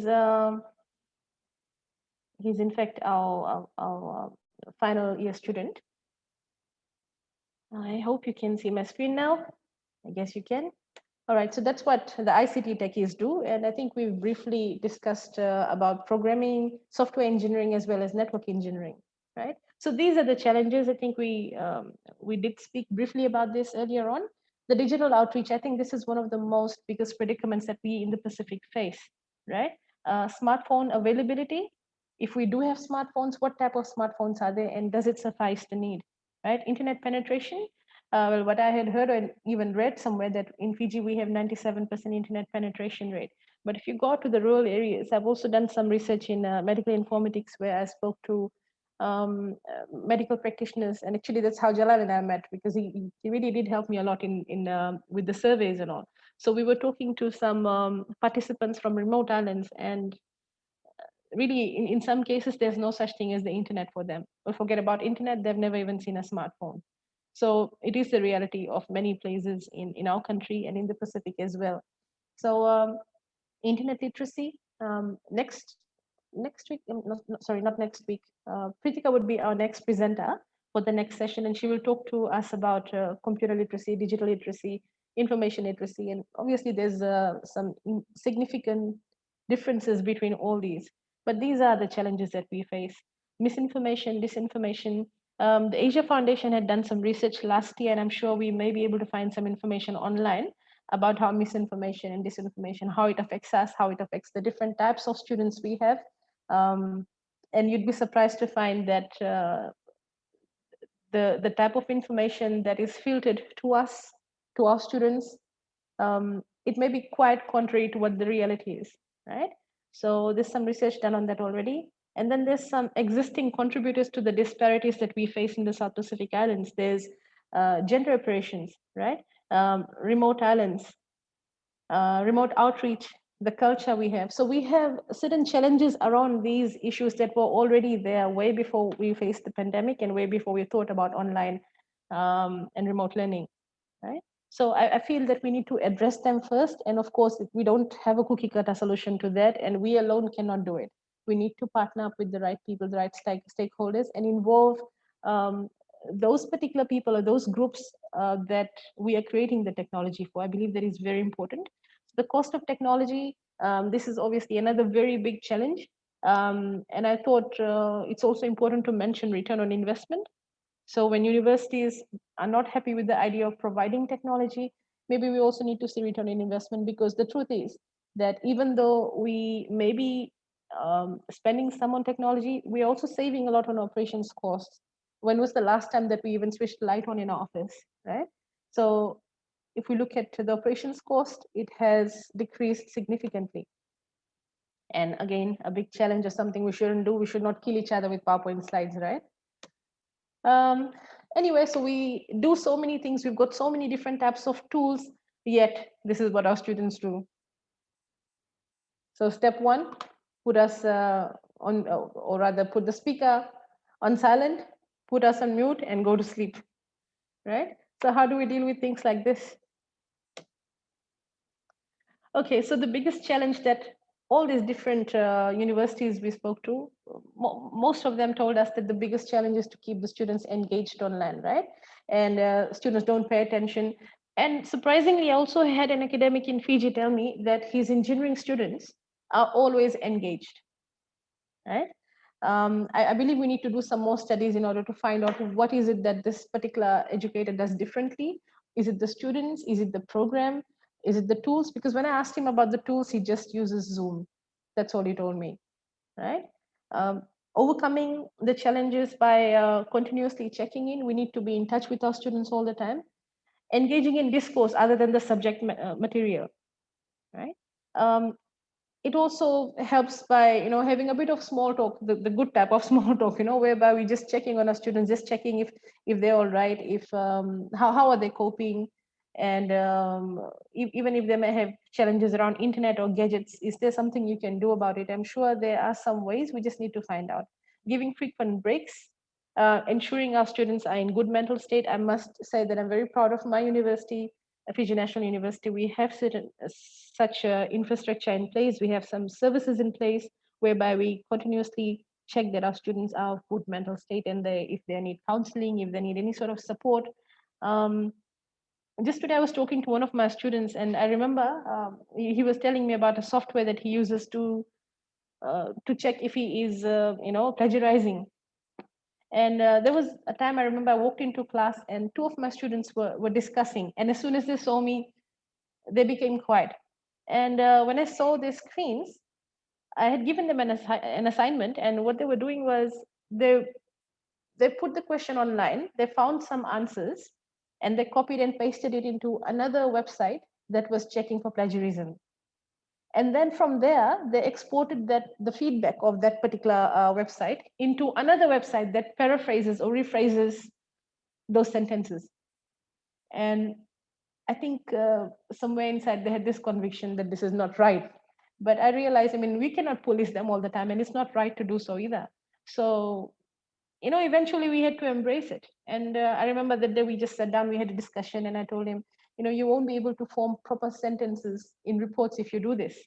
he's in fact our final year student. I hope you can see my screen now. I guess you can. All right, so that's what the ICT techies do. And I think we've briefly discussed about programming, software engineering, as well as network engineering, right? So these are the challenges. I think we did speak briefly about this earlier on. The digital outreach, I think this is one of the most biggest predicaments that we in the Pacific face, right? Smartphone availability. If we do have smartphones, what type of smartphones are there and does it suffice the need, right? Internet penetration. Well, what I had heard and even read somewhere that in Fiji, we have 97% internet penetration rate. But if you go to the rural areas, I've also done some research in medical informatics where I spoke to medical practitioners. And actually that's how Jalal and I met, because he really did help me a lot with the surveys and all. So we were talking to some participants from remote islands, and really in some cases, there's no such thing as the internet for them. But forget about internet, they've never even seen a smartphone. So it is the reality of many places in our country and in the Pacific as well. So internet literacy, next week, not next week, Pritika would be our next presenter for the next session, and she will talk to us about computer literacy, digital literacy, information literacy, and obviously there's some significant differences between all these, but these are the challenges that we face. Misinformation, disinformation. The Asia Foundation had done some research last year, and I'm sure we may be able to find some information online about how misinformation and disinformation, how it affects us, how it affects the different types of students we have. And you'd be surprised to find that the type of information that is filtered to us, to our students, it may be quite contrary to what the reality is, right? So there's some research done on that already. And then there's some existing contributors to the disparities that we face in the South Pacific Islands. There's gender operations, right? Remote islands, remote outreach, the culture we have. So we have certain challenges around these issues that were already there way before we faced the pandemic and way before we thought about online and remote learning, right? So I feel that we need to address them first. And of course, we don't have a cookie cutter solution to that, and we alone cannot do it. We need to partner up with the right people, the right stakeholders, and involve those particular people or those groups that we are creating the technology for. I believe that is very important. The cost of technology, this is obviously another very big challenge. And I thought it's also important to mention return on investment. So when universities are not happy with the idea of providing technology, maybe we also need to see return on investment, because the truth is that even though we may be spending some on technology, we're also saving a lot on operations costs. When was the last time that we even switched light on in our office, right? So if we look at the operations cost, it has decreased significantly. And again, a big challenge or something we shouldn't do. We should not kill each other with PowerPoint slides, right? Anyway, so we do so many things. We've got so many different types of tools, yet this is what our students do. So step one, put us on, or rather put the speaker on silent, put us on mute and go to sleep, right? So how do we deal with things like this? Okay, so the biggest challenge that all these different universities we spoke to, most of them told us that the biggest challenge is to keep the students engaged online, right? And students don't pay attention. And surprisingly, I also had an academic in Fiji tell me that his engineering students are always engaged, right? I believe we need to do some more studies in order to find out what is it that this particular educator does differently. Is it the students? Is it the program? Is it the tools? Because when I asked him about the tools, he just uses Zoom. That's all he told me, right? Overcoming the challenges by continuously checking in. We need to be in touch with our students all the time. Engaging in discourse other than the subject material, right? It also helps by having a bit of small talk, the good type of small talk, whereby we're just checking on our students, just checking if they're all right, if how are they coping, and even if they may have challenges around internet or gadgets, is there something you can do about it? I'm sure there are some ways. We just need to find out. Giving frequent breaks, ensuring our students are in good mental state. I must say that I'm very proud of my university, Fiji National University. We have such infrastructure in place. We have some services in place whereby we continuously check that our students are of good mental state, and if they need counseling, if they need any sort of support. Just today I was talking to one of my students, and I remember he was telling me about a software that he uses to check if he is plagiarizing. And there was a time I remember I walked into class and two of my students were discussing, and as soon as they saw me, they became quiet. And when I saw their screens, I had given them an assignment, and what they were doing was they put the question online, they found some answers, and they copied and pasted it into another website that was checking for plagiarism. And then from there, they exported the feedback of that particular website into another website that paraphrases or rephrases those sentences. And I think somewhere inside they had this conviction that this is not right. But I realized, we cannot police them all the time, and it's not right to do so either. So, eventually we had to embrace it. And I remember that day we just sat down, we had a discussion, and I told him, you won't be able to form proper sentences in reports if you do this.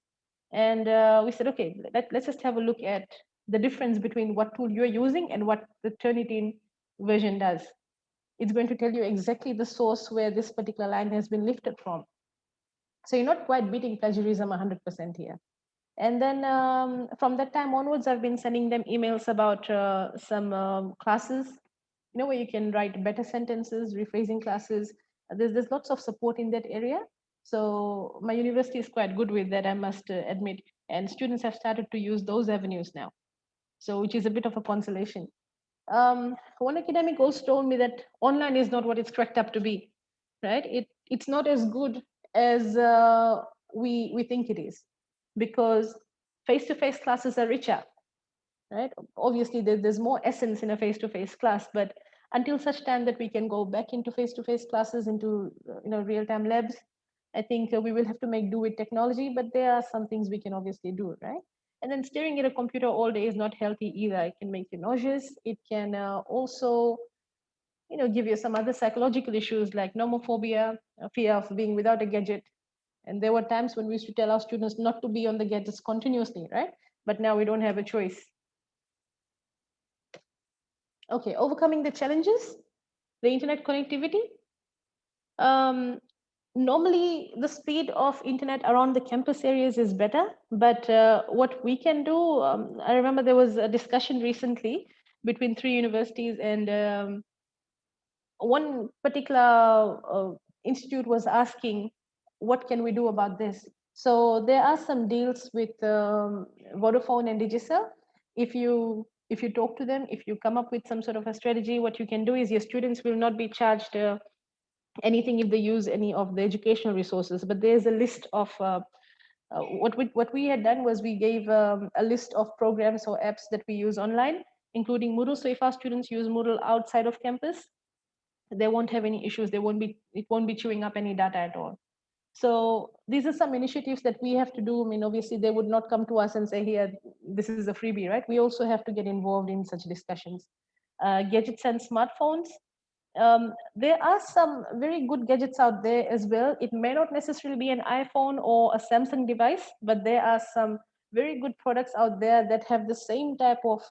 And we said, okay, let's just have a look at the difference between what tool you're using and what the Turnitin version does. It's going to tell you exactly the source where this particular line has been lifted from. So you're not quite beating plagiarism 100% here. And then from that time onwards, I've been sending them emails about some classes, where you can write better sentences, rephrasing classes. There's lots of support in that area. So my university is quite good with that, I must admit. And students have started to use those avenues now. So which is a bit of a consolation. One academic also told me that online is not what it's cracked up to be, right? It's not as good as we think it is, because face-to-face classes are richer, right? Obviously, there's more essence in a face-to-face class, but until such time that we can go back into face-to-face classes, into real-time labs, I think we will have to make do with technology, but there are some things we can obviously do, right? And then staring at a computer all day is not healthy either. It can make you nauseous. It can also, give you some other psychological issues like nomophobia, fear of being without a gadget. And there were times when we used to tell our students not to be on the gadgets continuously, right? But now we don't have a choice. Okay, overcoming the challenges, the internet connectivity. Normally, the speed of internet around the campus areas is better, but what we can do, I remember there was a discussion recently between 3 universities, and one particular institute was asking, what can we do about this? So there are some deals with Vodafone and Digicel. If you talk to them, if you come up with some sort of a strategy, what you can do is your students will not be charged anything if they use any of the educational resources, but there's a list of what we had done was we gave a list of programs or apps that we use online, including Moodle. So if our students use Moodle outside of campus, they won't have any issues. It won't be chewing up any data at all. So these are some initiatives that we have to do. Obviously they would not come to us and say, here, this is a freebie, right? We also have to get involved in such discussions. Gadgets and smartphones. There are some very good gadgets out there as well. It may not necessarily be an iPhone or a Samsung device, but there are some very good products out there that have the same type of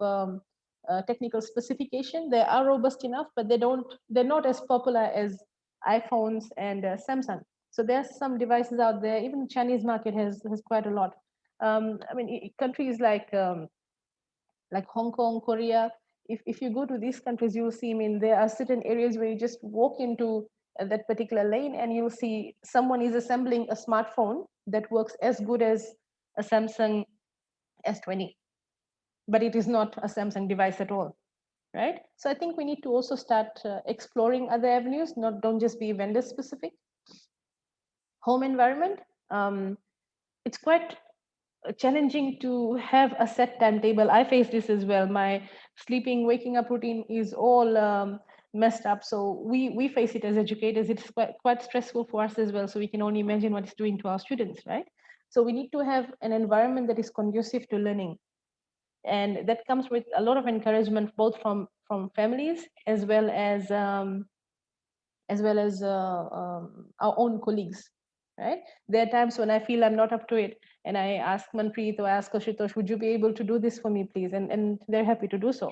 technical specification. They are robust enough, but they're not as popular as iPhones and Samsung. So there's some devices out there. Even the Chinese market has quite a lot. Countries like like Hong Kong, Korea. If you go to these countries, you'll see, I mean, there are certain areas where you just walk into that particular lane and you'll see someone is assembling a smartphone that works as good as a Samsung S20, but it is not a Samsung device at all, right? So I think we need to also start exploring other avenues, don't just be vendor specific. Home environment, it's quite challenging to have a set timetable. I face this as well. My sleeping, waking up routine is all messed up. So we face it as educators. It's quite stressful for us as well. So we can only imagine what it's doing to our students, right? So we need to have an environment that is conducive to learning. And that comes with a lot of encouragement, both from families as well as our own colleagues, right? There are times when I feel I'm not up to it, and I ask Manpreet or ask Ashutosh, would you be able to do this for me, please? And they're happy to do so.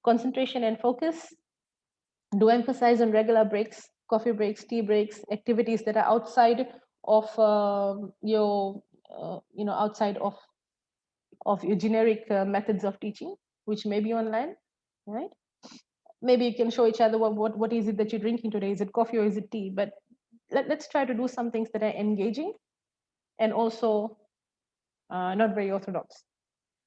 Concentration and focus. Do emphasize on regular breaks, coffee breaks, tea breaks, activities that are outside of outside of your generic methods of teaching, which may be online, right? Maybe you can show each other what is it that you're drinking today? Is it coffee or is it tea? But let's try to do some things that are engaging and also not very orthodox.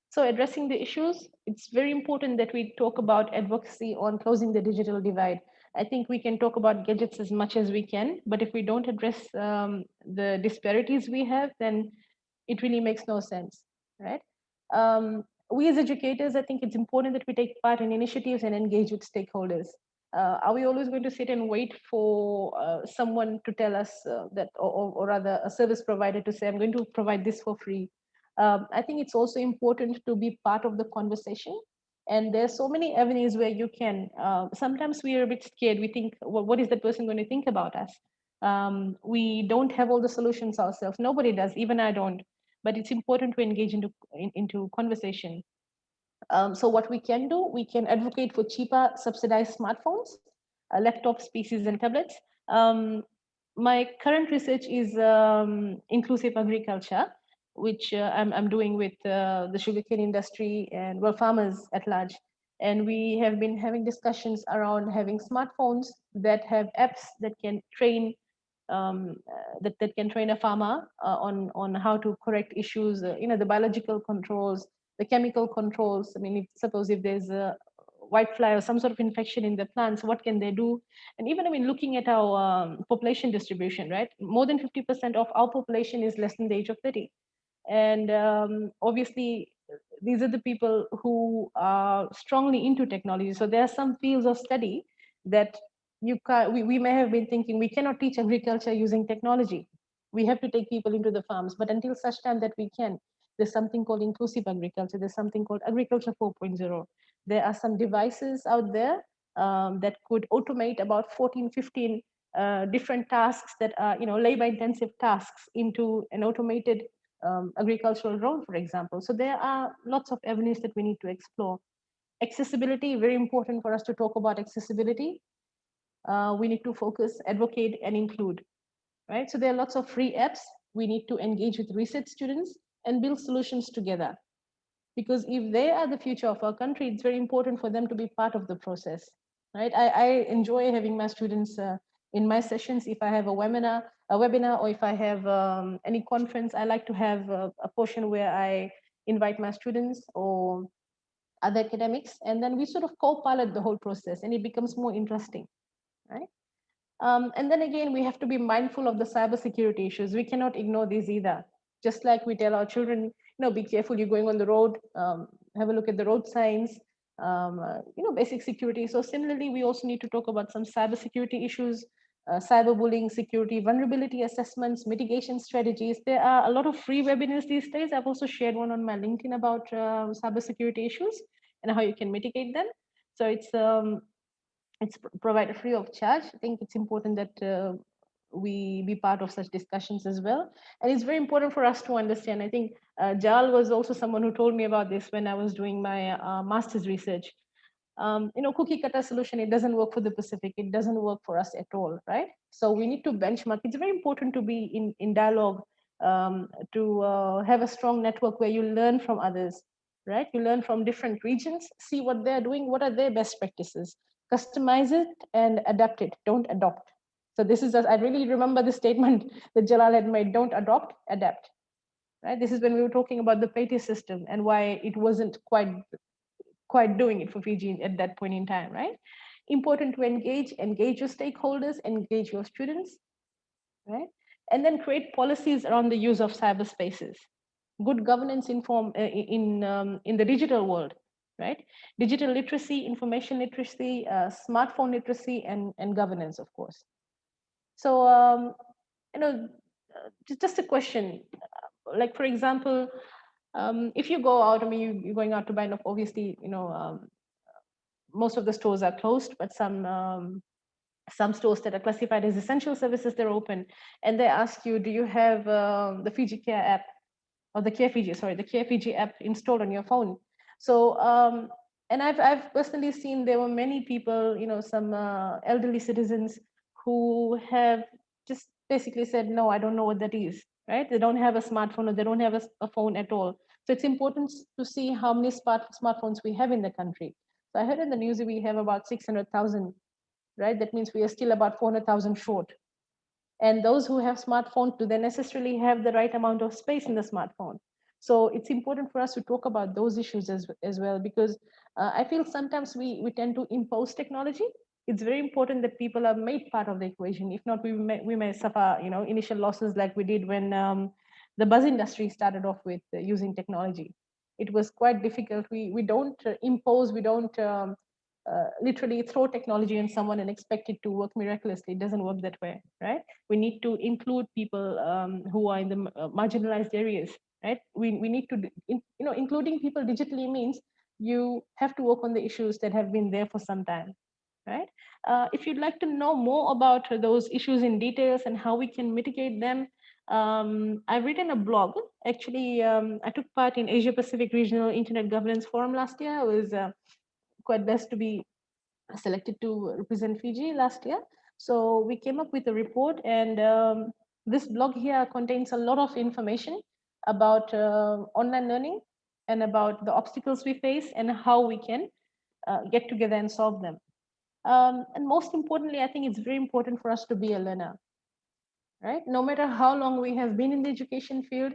So addressing the issues, it's very important that we talk about advocacy on closing the digital divide. I think we can talk about gadgets as much as we can, but if we don't address the disparities we have, then it really makes no sense, right? We as educators, I think it's important that we take part in initiatives and engage with stakeholders. Are we always going to sit and wait for someone to tell us that, or rather a service provider to say, I'm going to provide this for free? I think it's also important to be part of the conversation. And there's so many avenues where you can, sometimes we are a bit scared. We think, well, what is that person going to think about us? We don't have all the solutions ourselves. Nobody does, even I don't. But it's important to engage into conversation. So what we can do, we can advocate for cheaper subsidized smartphones, laptops, PCs, and tablets. My current research is inclusive agriculture, which I'm doing with the sugarcane industry and farmers at large. And we have been having discussions around having smartphones that have apps that can train that can train a farmer on how to correct issues, the biological controls, the chemical controls. I mean, suppose if there's a whitefly or some sort of infection in the plants, what can they do? And even, I mean, looking at our population distribution, right? More than 50% of our population is less than the age of 30. And obviously, these are the people who are strongly into technology. So there are some fields of study that we may have been thinking we cannot teach agriculture using technology. We have to take people into the farms. But until such time that we can, there's something called inclusive agriculture. There's something called agriculture 4.0. There are some devices out there that could automate about 14, 15 different tasks that are, labor intensive tasks into an automated agricultural drone, for example. So there are lots of avenues that we need to explore. Accessibility, very important for us to talk about accessibility. We need to focus, advocate, and include, right? So there are lots of free apps. We need to engage with research students and build solutions together. Because if they are the future of our country, it's very important for them to be part of the process, right? I enjoy having my students in my sessions. If I have a webinar, or if I have any conference, I like to have a portion where I invite my students or other academics, and then we sort of co-pilot the whole process, and it becomes more interesting, right? And then again, we have to be mindful of the cybersecurity issues. We cannot ignore these either. Just like we tell our children, be careful, you're going on the road, have a look at the road signs, basic security. So similarly, we also need to talk about some cybersecurity issues, cyberbullying, security, vulnerability assessments, mitigation strategies. There are a lot of free webinars these days. I've also shared one on my LinkedIn about cybersecurity issues and how you can mitigate them. So it's provided free of charge. I think it's important that we be part of such discussions as well. And it's very important for us to understand. I think Jal was also someone who told me about this when I was doing my master's research. Cookie cutter solution, it doesn't work for the Pacific. It doesn't work for us at all, right? So we need to benchmark. It's very important to be in dialogue, to have a strong network where you learn from others. right? You learn from different regions, see what they're doing, what are their best practices, customize it and adapt it, don't adopt. So this is, I really remember the statement that Jalal had made, don't adopt, adapt, right? This is when we were talking about the PATI system and why it wasn't quite doing it for Fiji at that point in time, right? Important to engage your stakeholders, engage your students, right? And then create policies around the use of cyberspaces. Good governance in the digital world, right? Digital literacy, information literacy, smartphone literacy, and governance, of course. So, just a question, like for example, if you go out, I mean, you're going out to buy, obviously, most of the stores are closed, but some stores that are classified as essential services, they're open, and they ask you, do you have the Fiji Care app or the Care Fiji app installed on your phone? So, and I've personally seen there were many people, some elderly citizens who have just basically said, no, I don't know what that is, right? They don't have a smartphone or they don't have a phone at all. So it's important to see how many smartphones we have in the country. So I heard in the news we have about 600,000, right? That means we are still about 400,000 short. And those who have smartphones, do they necessarily have the right amount of space in the smartphone? So it's important for us to talk about those issues as well, because I feel sometimes we tend to impose technology. It's very important that people are made part of the equation. If not, we may suffer, initial losses like we did when the bus industry started off with using technology. It was quite difficult. We don't impose, we don't literally throw technology on someone and expect it to work miraculously. It doesn't work that way, right? We need to include people who are in the marginalized areas, right? We need to, including people digitally means you have to work on the issues that have been there for some time, right? If you'd like to know more about those issues in details and how we can mitigate them, I've written a blog. Actually, I took part in Asia Pacific Regional Internet Governance Forum last year. I was quite blessed to be selected to represent Fiji last year. So we came up with a report, and this blog here contains a lot of information about online learning and about the obstacles we face and how we can get together and solve them. And most importantly, I think it's very important for us to be a learner, right? No matter how long we have been in the education field,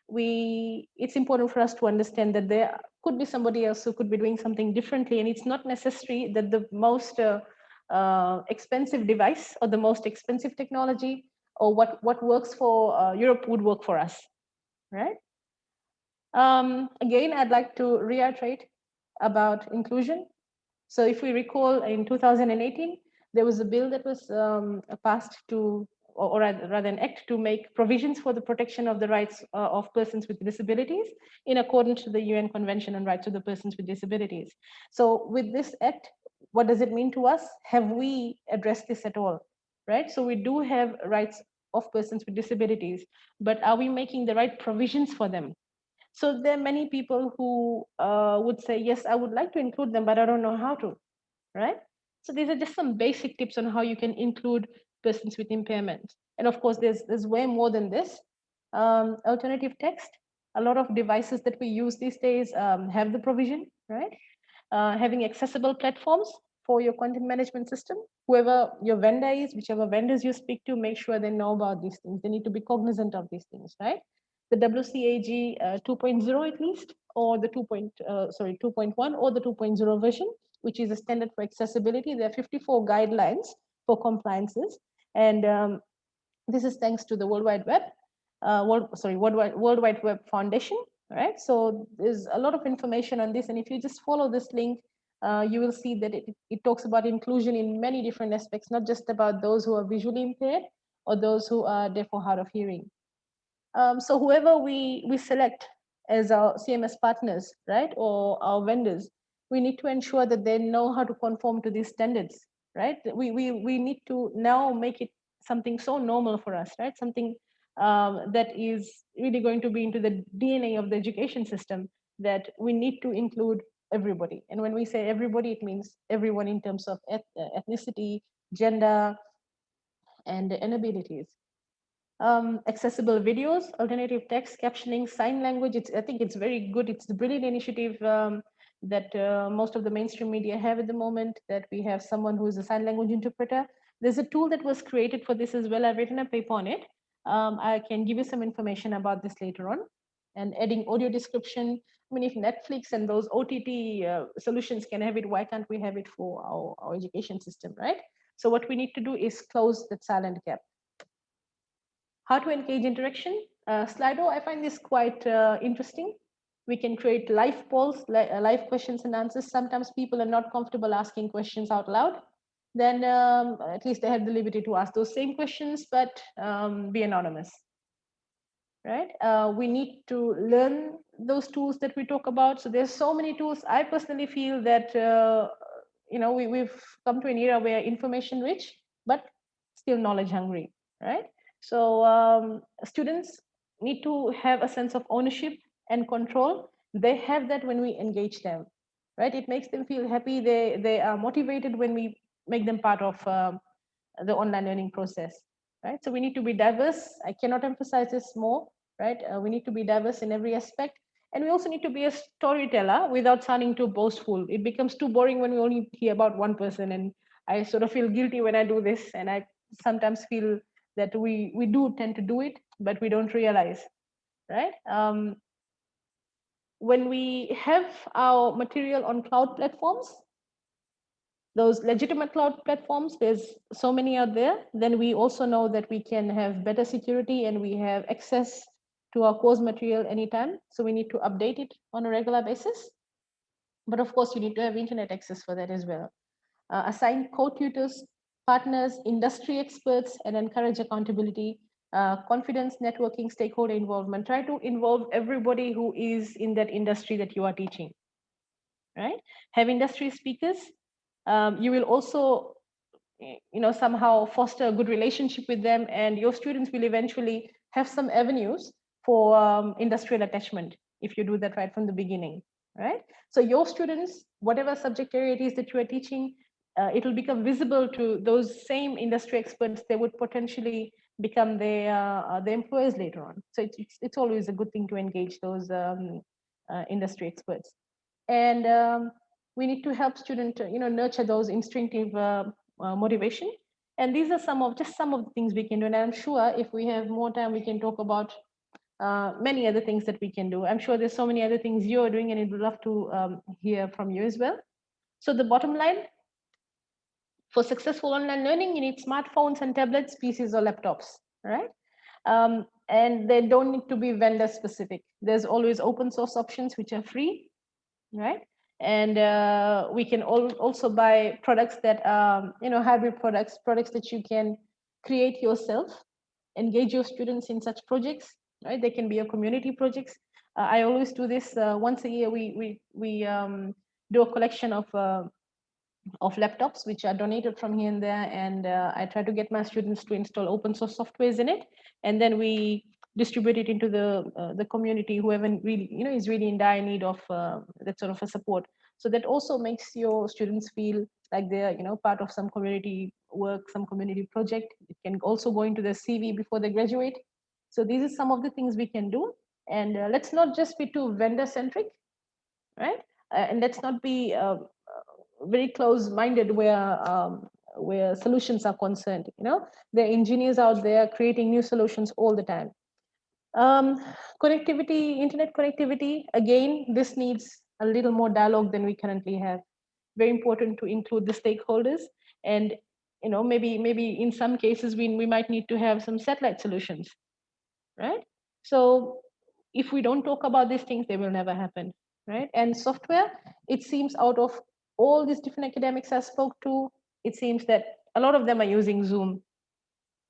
it's important for us to understand that there could be somebody else who could be doing something differently, and it's not necessary that the most expensive device or the most expensive technology or what works for Europe would work for us, right? Again, I'd like to reiterate about inclusion. So if we recall, in 2018, there was a bill that was passed to, or rather an act to make provisions for the protection of the rights of persons with disabilities in accordance to the UN Convention on Rights of the Persons with Disabilities. So with this act, what does it mean to us? Have we addressed this at all, right? So we do have rights of persons with disabilities, but are we making the right provisions for them? So there are many people who would say, yes, I would like to include them, but I don't know how to, right? So these are just some basic tips on how you can include persons with impairment. And of course, there's way more than this. Alternative text, a lot of devices that we use these days have the provision, right? Having accessible platforms for your content management system. Whoever your vendor is, whichever vendors you speak to, make sure they know about these things. They need to be cognizant of these things, right? The WCAG 2.0 at least, or the 2.1 or the 2.0 version, which is a standard for accessibility. There are 54 guidelines for compliances, and this is thanks to the World Wide Web, World Wide Web Foundation. Right, so there's a lot of information on this, and if you just follow this link, you will see that it talks about inclusion in many different aspects, not just about those who are visually impaired or those who are deaf or hard of hearing. So whoever we select as our CMS partners, right, or our vendors, we need to ensure that they know how to conform to these standards, right? We need to now make it something so normal for us, right? Something that is really going to be into the DNA of the education system, that we need to include everybody. And when we say everybody, it means everyone in terms of ethnicity, gender, and abilities. accessible videos, alternative text, captioning, sign language. I think it's very good. It's a brilliant initiative that most of the mainstream media have at the moment, that we have someone who is a sign language interpreter. There's a tool that was created for this as well. I've written a paper on it. I can give you some information about this later on. And adding audio description. I mean, if Netflix and those OTT solutions can have it, why can't we have it for our education system, right? So what we need to do is close that silent gap. How to engage interaction? Slido, I find this quite interesting. We can create live polls, live questions and answers. Sometimes people are not comfortable asking questions out loud. Then at least they have the liberty to ask those same questions, but be anonymous, right? We need to learn those tools that we talk about. So there's so many tools. I personally feel that, we've come to an era where information rich, but still knowledge hungry, right? So students need to have a sense of ownership and control. They have that when we engage them, right? It makes them feel happy. They are motivated when we make them part of the online learning process, right? So we need to be diverse. I cannot emphasize this more, right? We need to be diverse in every aspect. And we also need to be a storyteller without sounding too boastful. It becomes too boring when we only hear about one person. And I sort of feel guilty when I do this. And I sometimes feel that we do tend to do it, but we don't realize, right? When we have our material on cloud platforms, those legitimate cloud platforms, there's so many out there, then we also know that we can have better security and we have access to our course material anytime. So we need to update it on a regular basis. But of course, you need to have internet access for that as well. Assign co-tutors, partners, industry experts, and encourage accountability, confidence, networking, stakeholder involvement. Try to involve everybody who is in that industry that you are teaching, right? Have industry speakers. You will also, somehow foster a good relationship with them, and your students will eventually have some avenues for industrial attachment if you do that right from the beginning, right? So your students, whatever subject area it is that you are teaching, it will become visible to those same industry experts. They would potentially become the employers later on. So it's always a good thing to engage those industry experts. And we need to help students, nurture those instinctive motivation. And these are some of the things we can do. And I'm sure if we have more time, we can talk about many other things that we can do. I'm sure there's so many other things you're doing, and I'd love to hear from you as well. So the bottom line, for successful online learning, you need smartphones and tablets, PCs or laptops, right? And they don't need to be vendor specific. There's always open source options which are free, right? And we can also buy products that are, hybrid products that you can create yourself, engage your students in such projects, right? They can be your community projects. I always do this once a year. We do a collection of laptops which are donated from here and there, and I try to get my students to install open source softwares in it, and then we distribute it into the community, whoever really is really in dire need of that sort of a support. So that also makes your students feel like they're part of some community work, some community project. It can also go into their CV before they graduate. So these are some of the things we can do, and let's not just be too vendor centric, right? And let's not be very close-minded where solutions are concerned. There are engineers out there creating new solutions all the time. Connectivity, internet connectivity, again, this needs a little more dialogue than we currently have. Very important to include the stakeholders, and maybe in some cases we might need to have some satellite solutions, right? So if we don't talk about these things, they will never happen, right? And software, it seems out of all these different academics I spoke to, it seems that a lot of them are using Zoom,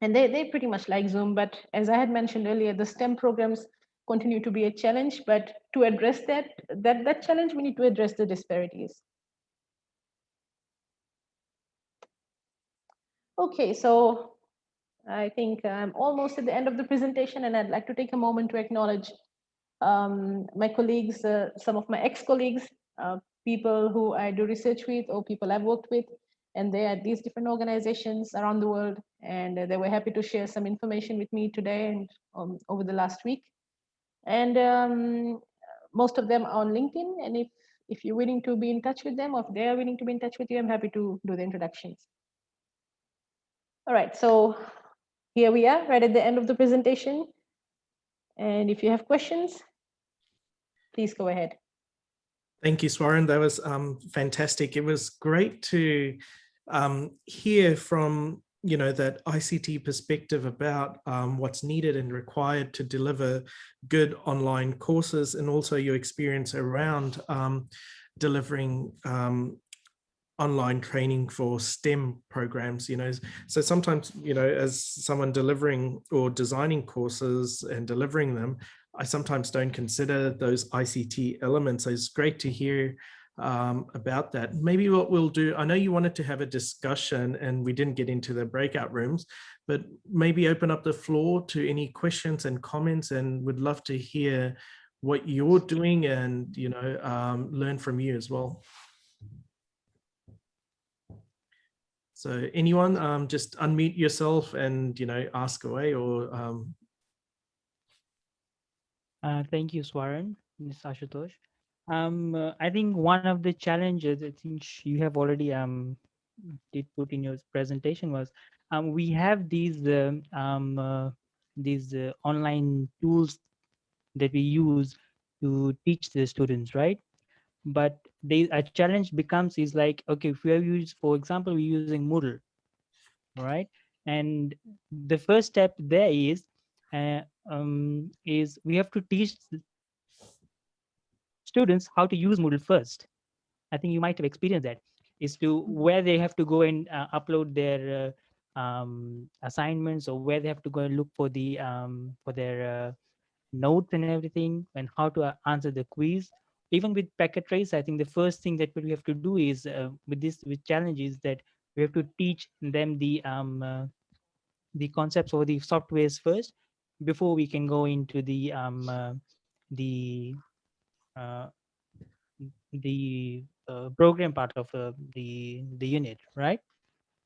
and they pretty much like Zoom. But as I had mentioned earlier, the STEM programs continue to be a challenge. But to address that challenge, we need to address the disparities. Okay, so I think I'm almost at the end of the presentation, and I'd like to take a moment to acknowledge my colleagues, some of my ex-colleagues, people who I do research with or people I've worked with, and they're at these different organizations around the world. and they were happy to share some information with me today and over the last week. And most of them are on LinkedIn, and if you're willing to be in touch with them, or if they are willing to be in touch with you, I'm happy to do the introductions. All right, so here we are right at the end of the presentation. And if you have questions, please go ahead. Thank you, Swaran. That was fantastic. It was great to hear from that ICT perspective about what's needed and required to deliver good online courses, and also your experience around delivering online training for STEM programs. So sometimes, as someone delivering or designing courses and delivering them, I sometimes don't consider those ICT elements. So it's great to hear about that. Maybe what we'll do, I know you wanted to have a discussion and we didn't get into the breakout rooms, but maybe open up the floor to any questions and comments, and would love to hear what you're doing and learn from you as well. So anyone, just unmute yourself and ask away. Or Thank you, Swaran, Ms. Ashutosh. I think one of the challenges I think you have already did put in your presentation was we have these online tools that we use to teach the students, right? But a challenge becomes is like, okay, if we are for example, we're using Moodle, right? And the first step there is we have to teach students how to use Moodle first. I think you might have experienced that, is to where they have to go and upload their assignments, or where they have to go and look for their notes and everything, and how to answer the quiz. Even with packet trace, I think the first thing that we have to do is with challenges that we have to teach them the concepts or the softwares first before we can go into the program part of the unit, right?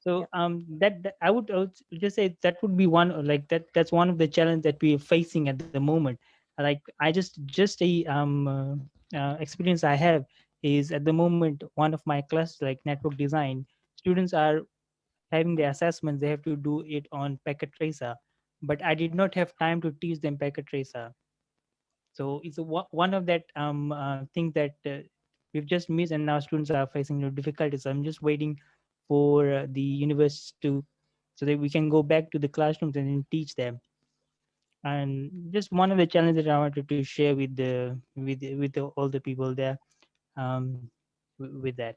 So that I would just say that would be one, like that's one of the challenges that we are facing at the moment. Like I just a experience I have is, at the moment, one of my classes, like network design, students are having the assessments, they have to do it on packet tracer, but I did not have time to teach them packet tracer. So it's one of that thing that we've just missed, and now students are facing the difficulties. I'm just waiting for the university so that we can go back to the classrooms and then teach them. And just one of the challenges that I wanted to share with all the people there with that.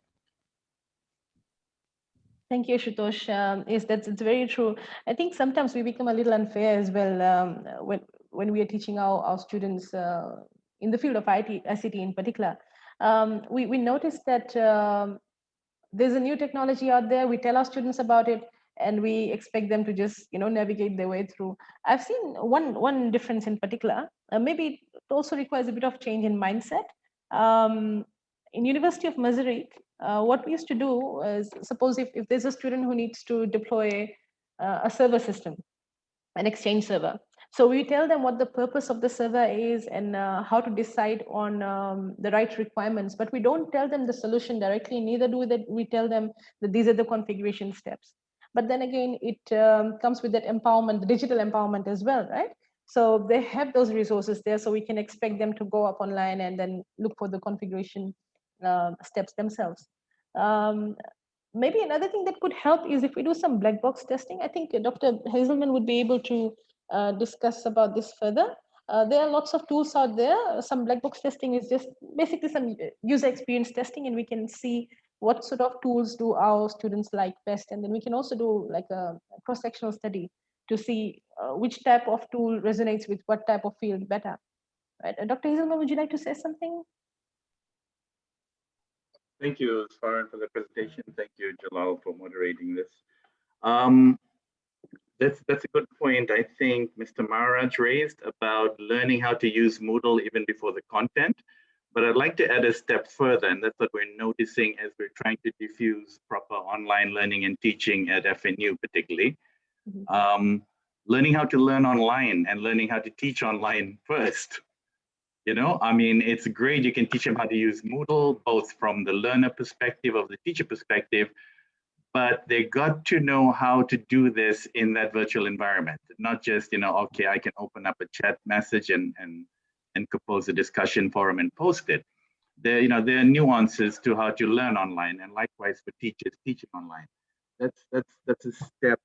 Thank you, Ashutosh. Yes, it's very true. I think sometimes we become a little unfair as well when we are teaching our students in the field of ICT in particular. We noticed that there's a new technology out there. We tell our students about it, and we expect them to just navigate their way through. I've seen one difference in particular. Maybe it also requires a bit of change in mindset. In University of Missouri, what we used to do is, suppose if there's a student who needs to deploy a server system, an Exchange server. So we tell them what the purpose of the server is and how to decide on the right requirements, but we don't tell them the solution directly, neither do we tell them that these are the configuration steps. But then again, it comes with that empowerment, the digital empowerment as well, right? So they have those resources there, so we can expect them to go up online and then look for the configuration steps themselves. Maybe another thing that could help is if we do some black box testing. I think Dr. Hazelman would be able to discuss about this further. There are lots of tools out there. Some black box testing is just basically some user experience testing, and we can see what sort of tools do our students like best. And then we can also do like a cross-sectional study to see which type of tool resonates with what type of field better. Right. Dr. Hazelman, would you like to say something? Thank you, Swaran, for the presentation. Thank you, Jalal, for moderating this. That's a good point, I think, Mr. Maharaj raised about learning how to use Moodle even before the content. But I'd like to add a step further, and that's what we're noticing as we're trying to diffuse proper online learning and teaching at FNU particularly. Learning how to learn online and learning how to teach online first. You know, I mean, it's great. You can teach them how to use Moodle, both from the learner perspective of the teacher perspective, but they got to know how to do this in that virtual environment, not just, you know, okay, I can open up a chat message and compose a discussion forum and post it. There, you know, there are nuances to how to learn online, and likewise for teachers teaching online. That's a step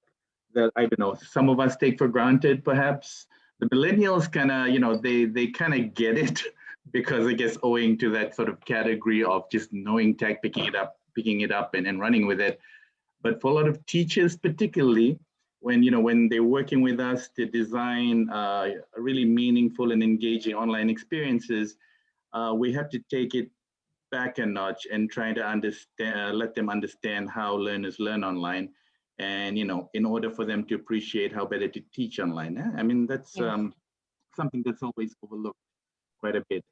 that, I don't know, some of us take for granted, perhaps. The millennials kind of, you know, they kind of get it because I guess owing to that sort of category of just knowing tech, picking it up and running with it. But for a lot of teachers, particularly when, you know, when they're working with us to design really meaningful and engaging online experiences, we have to take it back a notch and try to understand, let them understand how learners learn online. And, you know, in order for them to appreciate how better to teach online. I mean, that's something that's always overlooked quite a bit.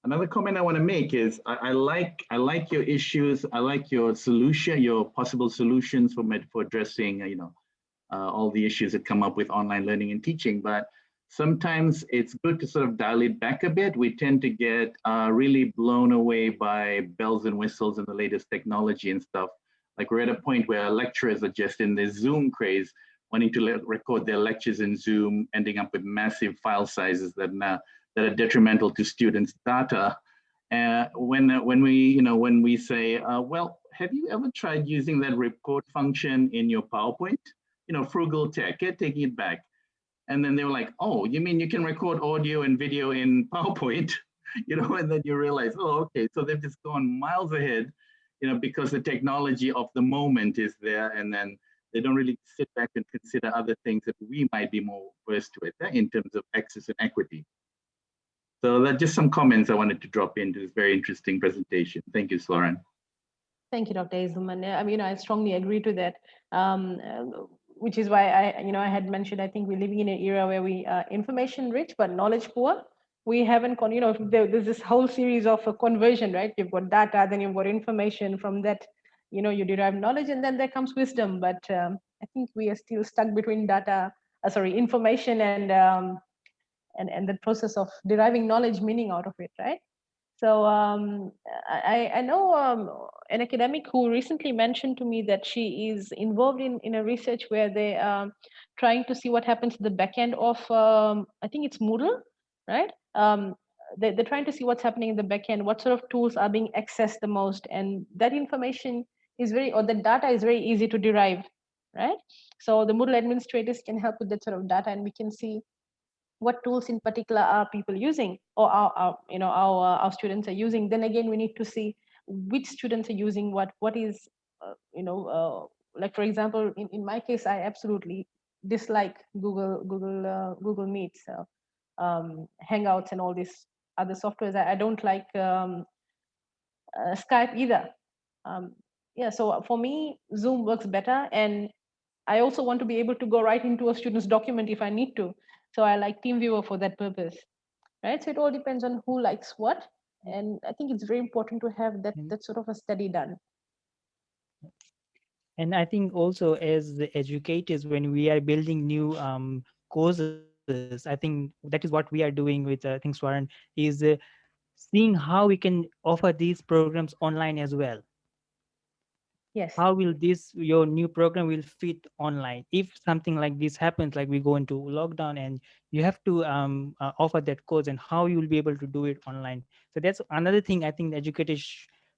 Another comment I want to make is I like your issues. I like your solution, your possible solutions for addressing, you know, all the issues that come up with online learning and teaching. But sometimes it's good to sort of dial it back a bit. We tend to get really blown away by bells and whistles and the latest technology and stuff. Like we're at a point where lecturers are just in this Zoom craze, wanting to record their lectures in Zoom, ending up with massive file sizes that are detrimental to students' data. When we say, well, have you ever tried using that record function in your PowerPoint? You know, frugal tech, taking it back. And then they were like, oh, you mean you can record audio and video in PowerPoint? You know, and then you realize, oh, okay, so they've just gone miles ahead, you know, because the technology of the moment is there, and then they don't really sit back and consider other things that we might be more versed with in terms of access and equity. So that's just some comments I wanted to drop into this very interesting presentation. Thank you, Swaran. Thank you, Dr. Isleman. I mean, I strongly agree to that, which is why I had mentioned, I think we're living in an era where we are information rich, but knowledge poor. We haven't, there's this whole series of conversion, right? You've got data, then you've got information. From that, you know, you derive knowledge, and then there comes wisdom. But I think we are still stuck between information and the process of deriving knowledge, meaning out of it, right? So I know an academic who recently mentioned to me that she is involved in a research where they are trying to see what happens to the back end of, I think it's Moodle, right? They're trying to see what's happening in the back end, what sort of tools are being accessed the most. And that information is the data is very easy to derive, right? So the Moodle administrators can help with that sort of data, and we can see what tools in particular are people using, or our students are using. Then again, we need to see which students are using what is, like for example, in my case, I absolutely dislike Google Meets, Hangouts, and all these other softwares. I don't like Skype either. So for me, Zoom works better, and I also want to be able to go right into a student's document if I need to. So I like TeamViewer for that purpose, right? So it all depends on who likes what. And I think it's very important to have that sort of a study done. And I think also as the educators, when we are building new courses, I think that is what we are doing with, I think, Swaran, is seeing how we can offer these programs online as well. Yes. How will your new program will fit online? If something like this happens, like we go into lockdown and you have to offer that course, and how you will be able to do it online. So that's another thing I think the educators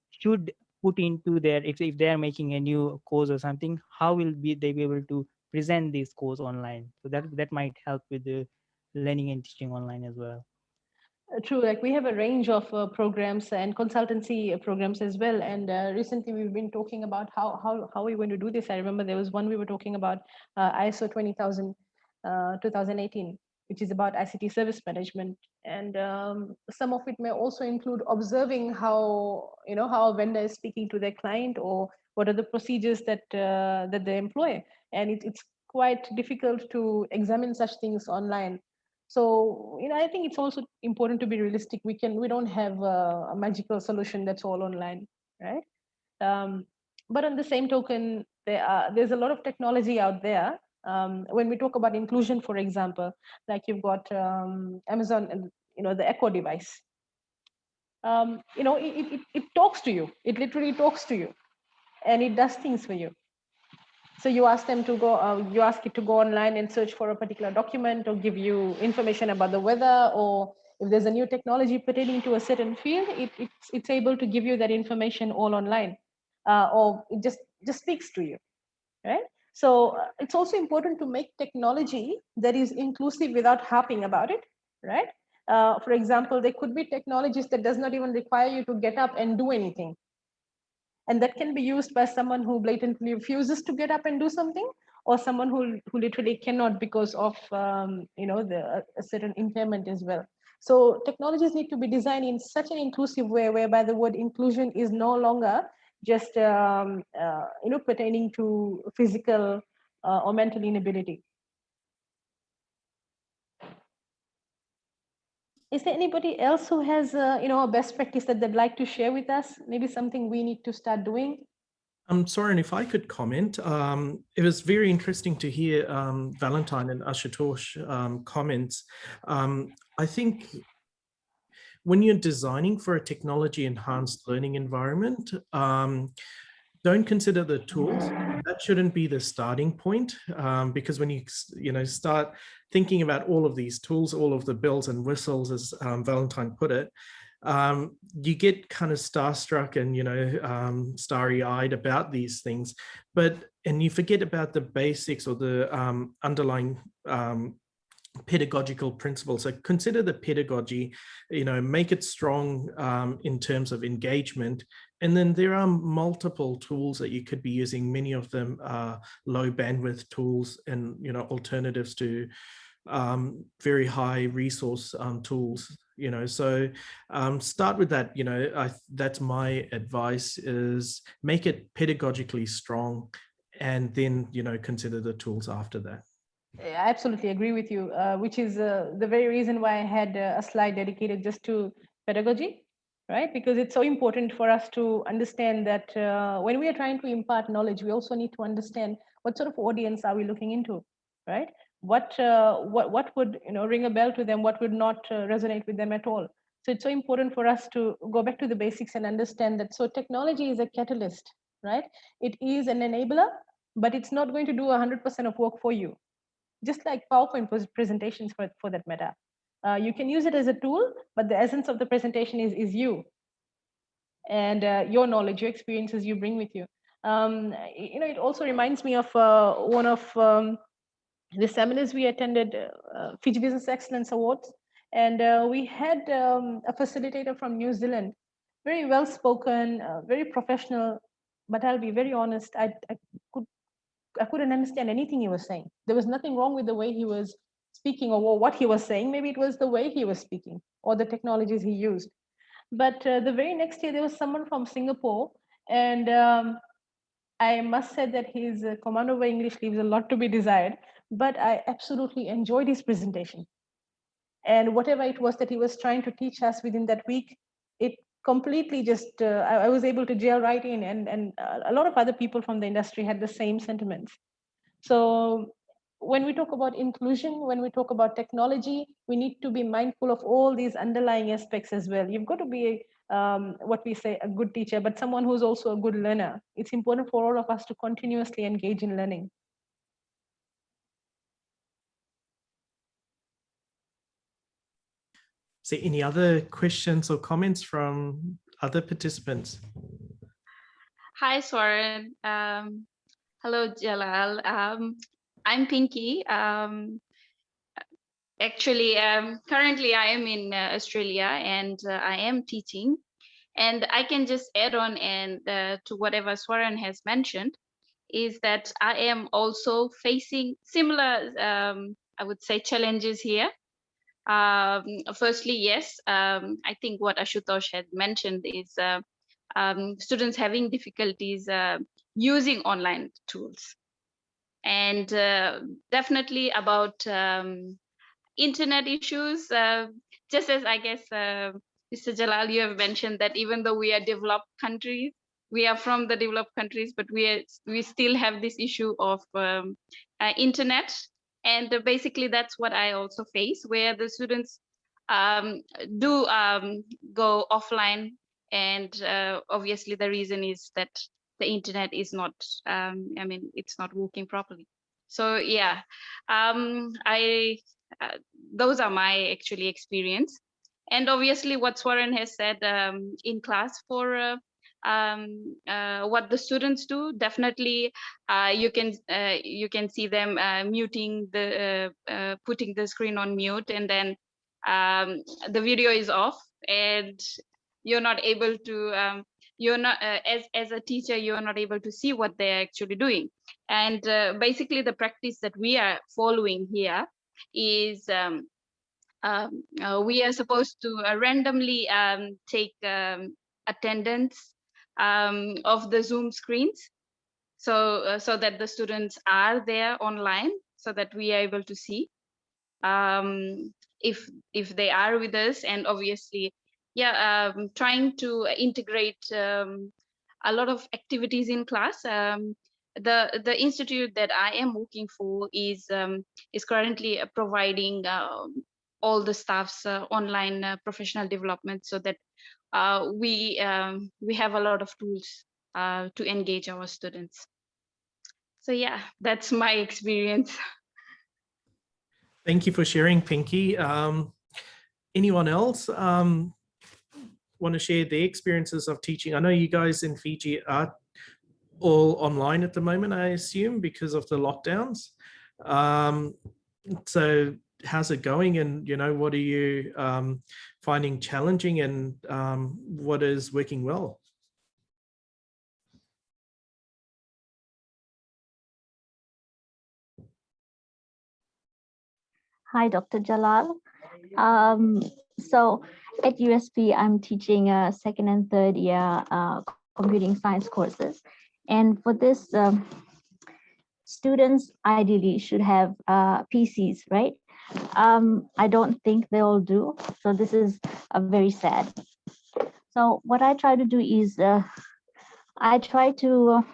should put into their, if they are making a new course or something, how will they be able to present this course online? So that might help with the learning and teaching online as well. True, like we have a range of programs and consultancy programs as well. And recently we've been talking about how we're going to do this. I remember there was one we were talking about, ISO 20000, 2018, which is about ICT service management. And some of it may also include observing how a vendor is speaking to their client, or what are the procedures that they employ. And it's quite difficult to examine such things online. So, I think it's also important to be realistic. We don't have a magical solution that's all online, right? But on the same token, there's a lot of technology out there When we talk about inclusion, for example, like you've got Amazon, and the Echo device. It talks to you. It literally talks to you, and it does things for you. So you ask them to go, you ask it to go online and search for a particular document, or give you information about the weather, or if there's a new technology pertaining to a certain field, it's able to give you that information all online, or it just speaks to you, right? So it's also important to make technology that is inclusive without harping about it, right? For example, there could be technologies that does not even require you to get up and do anything. And that can be used by someone who blatantly refuses to get up and do something, or someone who literally cannot because of a certain impairment as well. So technologies need to be designed in such an inclusive way, whereby the word inclusion is no longer just pertaining to physical or mental inability. Is there anybody else who has a best practice that they'd like to share with us? Maybe something we need to start doing? Soren, if I could comment, it was very interesting to hear Valentine and Ashutosh comments. I think when you're designing for a technology enhanced learning environment, don't consider the tools. That shouldn't be the starting point, because when you start thinking about all of these tools, all of the bells and whistles, as Valentine put it, you get kind of starstruck and starry-eyed about these things, and you forget about the basics or the underlying pedagogical principles. So consider the pedagogy, make it strong in terms of engagement. And then there are multiple tools that you could be using. Many of them are low bandwidth tools and alternatives to very high resource tools. So start with that. That's my advice, is make it pedagogically strong, and then consider the tools after that. I absolutely agree with you, which is the very reason why I had a slide dedicated just to pedagogy, right? Because it's so important for us to understand that when we are trying to impart knowledge, we also need to understand what sort of audience are we looking into, right? What would ring a bell to them, what would not resonate with them at all. So it's so important for us to go back to the basics and understand that. So technology is a catalyst, right? It is an enabler, but it's not going to do 100% of work for you. Just like PowerPoint presentations for that matter. You can use it as a tool, but the essence of the presentation is you and your knowledge, your experiences you bring with you. It also reminds me of one of the seminars we attended, Fiji Business Excellence Awards. And we had a facilitator from New Zealand, very well spoken, very professional, but I'll be very honest, I couldn't understand anything he was saying. There was nothing wrong with the way he was speaking or what he was saying. Maybe it was the way he was speaking or the technologies he used. But the very next year, there was someone from Singapore. And I must say that his command over English leaves a lot to be desired. But I absolutely enjoyed his presentation. And whatever it was that he was trying to teach us within that week, it completely just, I was able to gel right in, and a lot of other people from the industry had the same sentiments. So when we talk about inclusion, when we talk about technology, we need to be mindful of all these underlying aspects as well. You've got to be what we say, a good teacher, but someone who's also a good learner. It's important for all of us to continuously engage in learning. Is there any other questions or comments from other participants? Hi, Swaran. Hello, Jalal. I'm Pinky. Actually, currently I am in Australia, and I am teaching. And I can just add on and to whatever Swaran has mentioned, is that I am also facing similar, I would say, challenges here. Firstly, yes, I think what Ashutosh had mentioned is students having difficulties using online tools. And definitely about internet issues, just as I guess Mr. Jalal, you have mentioned that even though we are developed countries, we are from the developed countries, but we still have this issue of internet. And basically that's what I also face, where the students do go offline, and obviously the reason is that the internet is not, it's not working properly. So yeah, those are my actually experience. And obviously what Swaran has said in class for what the students do, definitely you can see them muting putting the screen on mute, and then the video is off, and you're not able to you're not as a teacher, you're not able to see what they're actually doing. And basically the practice that we are following here is we are supposed to randomly take attendance of the Zoom screens, so so that the students are there online, so that we are able to see if they are with us. And obviously, yeah, trying to integrate a lot of activities in class. The institute that I am working for is currently providing all the staff's online professional development, so that we have a lot of tools to engage our students. So yeah, that's my experience. Thank you for sharing, Pinky. Anyone else want to share their experiences of teaching? I know you guys in Fiji are all online at the moment, I assume, because of the lockdowns. So how's it going, and what are you finding challenging, and what is working well? Hi, Dr. Jalal. So at USP, I'm teaching second and third year computing science courses. And for this, students ideally should have PCs, right? I don't think they all do. So this is very sad. So what I try to do is I try to,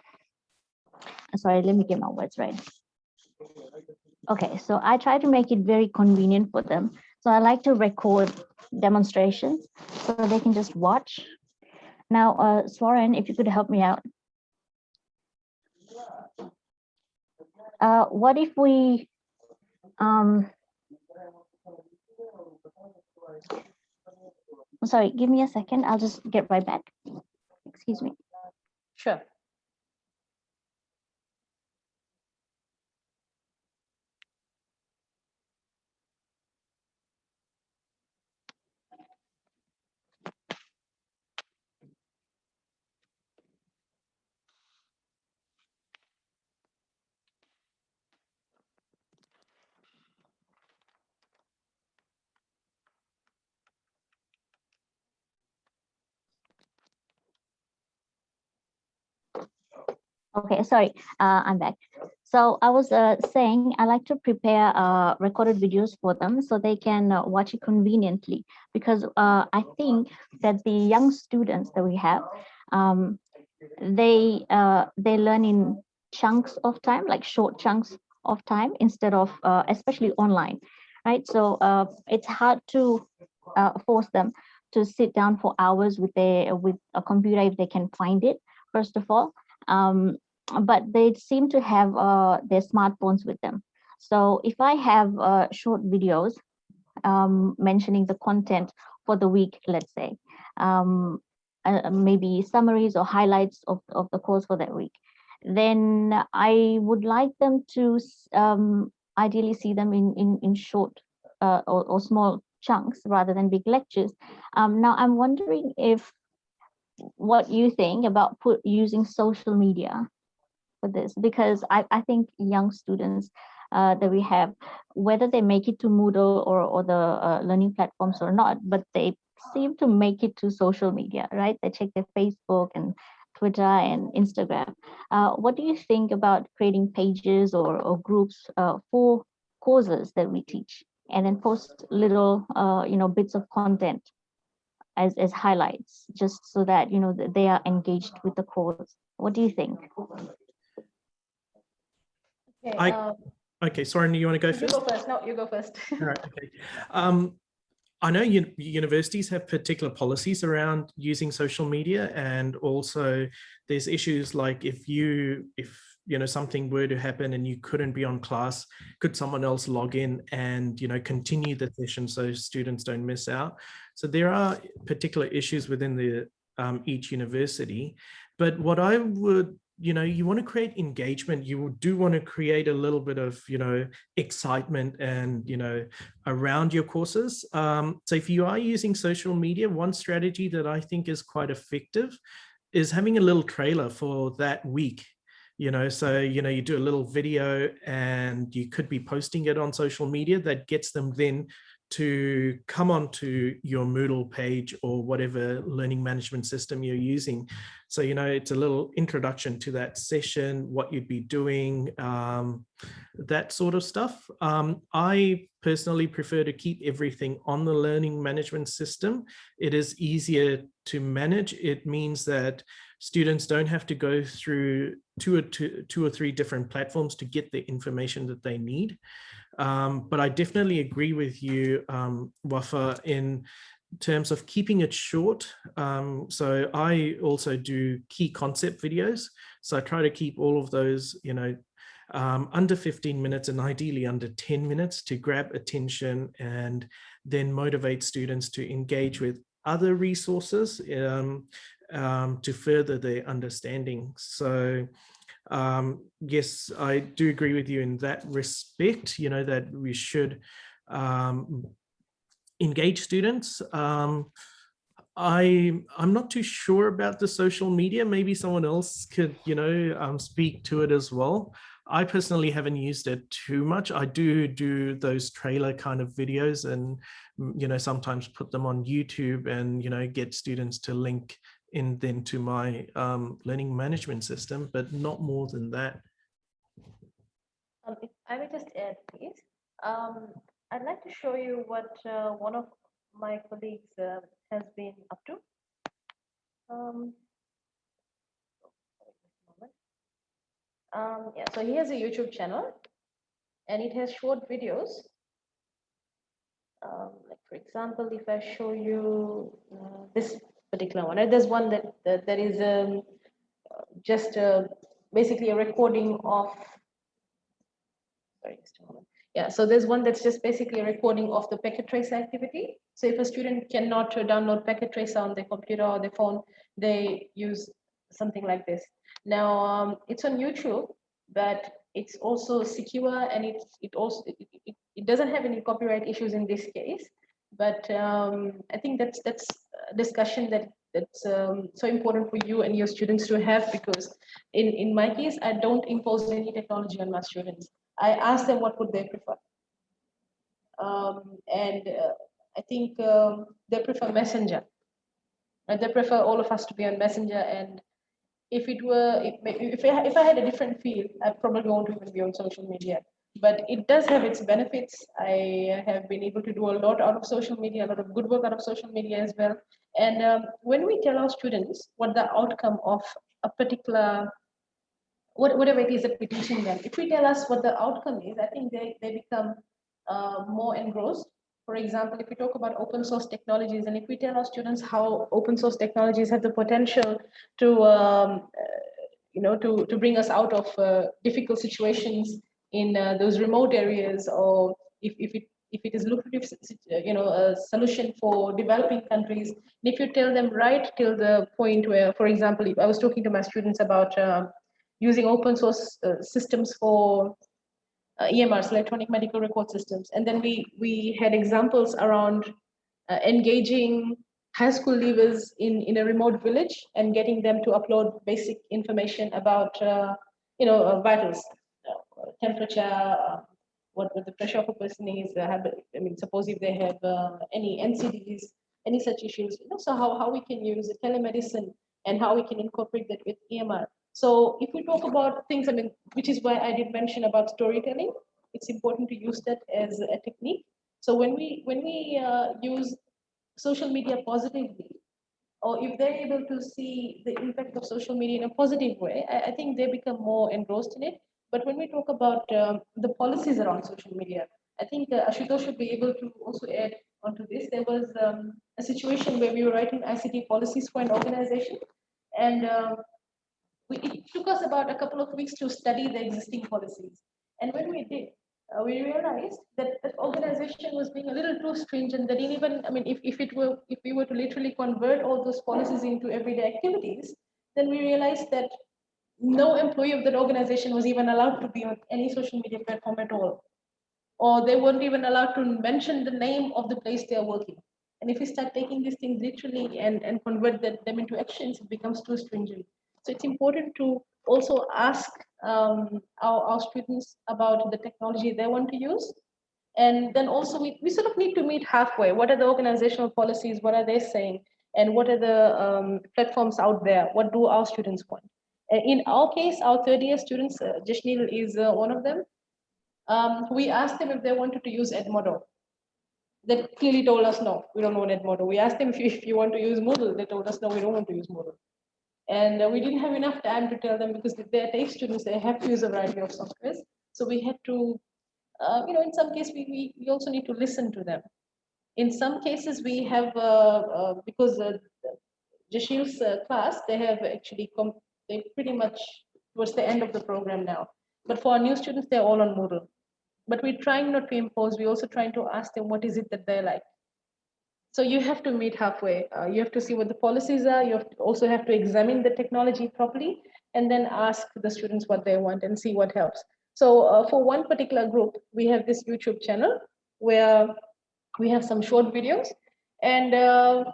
sorry, let me get my words right. Okay, so I try to make it very convenient for them. So I like to record demonstrations so they can just watch. Now, Swaran, if you could help me out. What if we, sorry, give me a second. I'll just get right back. Excuse me. Sure. Okay, sorry, I'm back. So I was saying I like to prepare recorded videos for them so they can watch it conveniently, because I think that the young students that we have, they learn in chunks of time, like short chunks of time, instead of especially online, right? So it's hard to force them to sit down for hours with a computer if they can find it, first of all. But they seem to have their smartphones with them. So if I have short videos mentioning the content for the week, let's say, maybe summaries or highlights of the course for that week, then I would like them to ideally see them in short or small chunks rather than big lectures. Now I'm wondering if what you think about using social media for this, because I think young students that we have, whether they make it to Moodle or the learning platforms or not, but they seem to make it to social media, right? They check their Facebook and Twitter and Instagram. What do you think about creating pages or groups for courses that we teach, and then post little bits of content as highlights, just so that they are engaged with the course? What do you think? Okay, Okay, Swaran, you want to go you first? go first. No, you go first. All right, okay. I know universities have particular policies around using social media, and also there's issues like if something were to happen and you couldn't be on class, could someone else log in and continue the session so students don't miss out? So there are particular issues within the each university, but what I would you want to create engagement. You do want to create a little bit of, excitement and, around your courses. So if you are using social media, one strategy that I think is quite effective is having a little trailer for that week. So, you do a little video and you could be posting it on social media that gets them then to come onto your Moodle page or whatever learning management system you're using. So, it's a little introduction to that session, what you'd be doing, that sort of stuff. I personally prefer to keep everything on the learning management system. It is easier to manage. It means that students don't have to go through two or three different platforms to get the information that they need. But I definitely agree with you, Wafa, in terms of keeping it short. So I also do key concept videos. So I try to keep all of those, under 15 minutes and ideally under 10 minutes to grab attention and then motivate students to engage with other resources to further their understanding. So yes, I do agree with you in that respect, that we should engage students. I'm not too sure about the social media. Maybe someone else could, speak to it as well. I personally haven't used it too much. I do those trailer kind of videos and, sometimes put them on YouTube and, get students to link in then to my learning management system, but not more than that. If I may just add, please. I'd like to show you what one of my colleagues has been up to. Yeah, so he has a YouTube channel and it has short videos. Like for example, if I show you this particular one, there's one that is just basically a recording of. Sorry, just a moment. Yeah, so there's one that's just basically a recording of the packet tracer activity. So if a student cannot download packet tracer on their computer or their phone, they use something like this. Now it's on YouTube, but it's also secure and it doesn't have any copyright issues in this case. But I think that's a discussion that's so important for you and your students to have, because in my case, I don't impose any technology on my students. I ask them what would they prefer. I think they prefer Messenger. And they prefer all of us to be on Messenger. And if I had a different field, I probably won't even be on social media. But it does have its benefits. I have been able to do a lot out of social media, a lot of good work out of social media as well. And when we tell our students what the outcome of a particular, whatever it is that we're teaching them, if we tell us what the outcome is, I think they become more engrossed. For example, if we talk about open source technologies, and if we tell our students how open source technologies have the potential to to bring us out of difficult situations in those remote areas, or if it is lucrative, a solution for developing countries. And if you tell them right till the point where, for example, if I was talking to my students about using open source systems for EMRs, electronic medical record systems. And then we had examples around engaging high school leavers in a remote village and getting them to upload basic information about vitals, temperature, what the pressure of a person is. Suppose if they have any NCDs, any such issues. So how we can use telemedicine and how we can incorporate that with EMR. So if we talk about things, which is why I did mention about storytelling, it's important to use that as a technique. So when we use social media positively, or if they're able to see the impact of social media in a positive way, I think they become more engrossed in it. But when we talk about the policies around social media, I think Ashutosh should be able to also add onto this. There was a situation where we were writing ICT policies for an organization, and it took us about a couple of weeks to study the existing policies. And when we did, we realized that the organization was being a little too stringent. That even, I mean, if we were to literally convert all those policies into everyday activities, then we realized that no employee of that organization was even allowed to be on any social media platform at all, or they weren't even allowed to mention the name of the place they are working. And if we start taking these things literally and convert them into actions, it becomes too stringent. So it's important to also ask our students about the technology they want to use. And then also we sort of need to meet halfway. What are the organizational policies? What are they saying? And what are the platforms out there? What do our students want? In our case, our third year students, Jashnil is one of them. We asked them if they wanted to use Edmodo. They clearly told us, no, we don't want Edmodo. We asked them if you want to use Moodle. They told us, no, we don't want to use Moodle. And we didn't have enough time to tell them, because they're TAFE students, they have to use a variety of softwares. So we had to, in some cases, we also need to listen to them. In some cases, we have, because Jashil's class, they have actually, they pretty much towards the end of the program now. But for our new students, they're all on Moodle. But we're trying not to impose, we're also trying to ask them what is it that they like. So you have to meet halfway. You have to see what the policies are. You also have to examine the technology properly, and then ask the students what they want and see what helps. So for one particular group, we have this YouTube channel where we have some short videos. And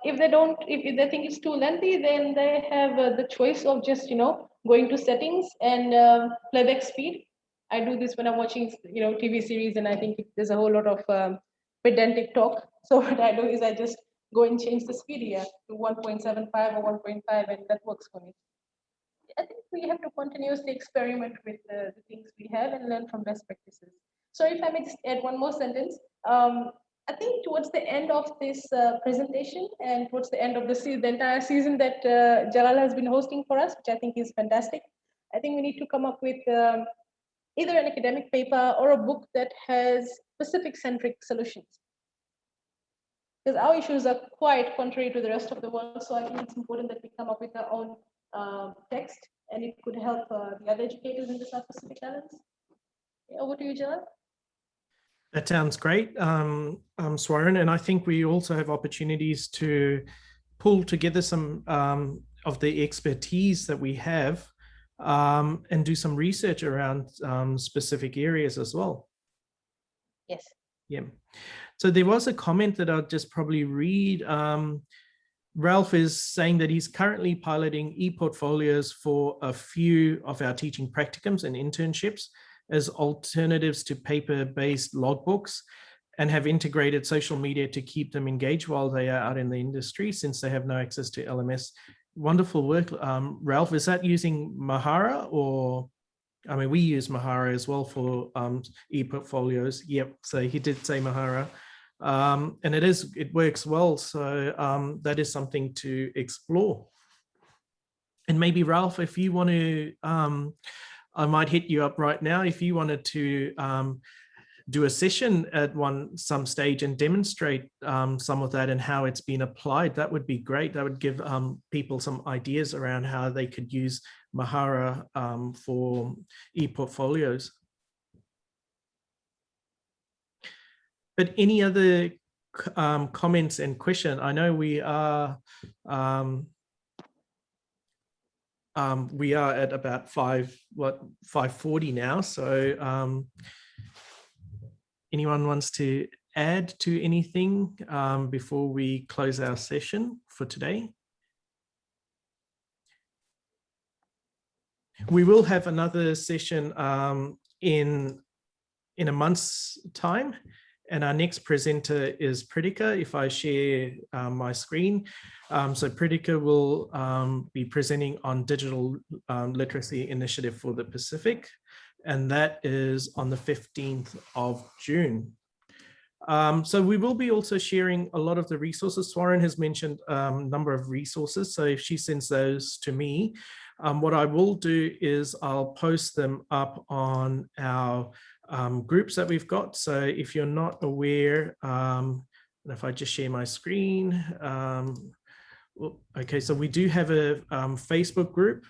if they think it's too lengthy, then they have the choice of just, going to settings and playback speed. I do this when I'm watching, TV series, and I think there's a whole lot of pedantic talk. So what I do is I just go and change the speed here to 1.75 or 1.5, and that works for me. I think we have to continuously experiment with the things we have and learn from best practices. So if I may just add one more sentence, I think towards the end of this presentation and towards the end of the entire season that Jalal has been hosting for us, which I think is fantastic, I think we need to come up with either an academic paper or a book that has specific-centric solutions. Because our issues are quite contrary to the rest of the world, so I think it's important that we come up with our own text, and it could help the other educators in the South Pacific Islands. Yeah, over to you, Jalal. That sounds great, Swaran, and I think we also have opportunities to pull together some of the expertise that we have and do some research around specific areas as well. Yes. Yeah. So there was a comment that I'll just probably read. Ralph is saying that he's currently piloting e-portfolios for a few of our teaching practicums and internships as alternatives to paper-based logbooks, and have integrated social media to keep them engaged while they are out in the industry, since they have no access to LMS. Wonderful work, Ralph. Is that using Mahara, or, I mean, we use Mahara as well for e-portfolios. Yep, so he did say Mahara. And it works well. So that is something to explore. And maybe Ralph, if you want to, I might hit you up right now. If you wanted to do a session at some stage and demonstrate some of that and how it's been applied, that would be great. That would give people some ideas around how they could use Mahara for e-portfolios. But any other comments and questions? I know we are at about 5:40 now. So anyone wants to add to anything before we close our session for today? We will have another session in a month's time. And our next presenter is Pritika, if I share my screen. So Pritika will be presenting on Digital Literacy Initiative for the Pacific, and that is on the 15th of June. So we will be also sharing a lot of the resources. Swaran has mentioned a number of resources, so if she sends those to me, What I will do is I'll post them up on our groups that we've got. So if you're not aware, and if I just share my screen, okay, so we do have a Facebook group.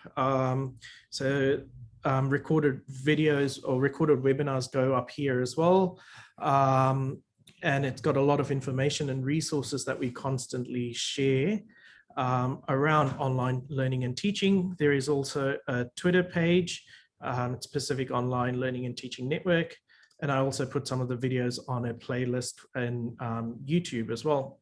Recorded videos or recorded webinars go up here as well. And it's got a lot of information and resources that we constantly share around online learning and teaching. There is also a Twitter page, it's Pacific Online Learning and Teaching Network. And I also put some of the videos on a playlist in YouTube as well.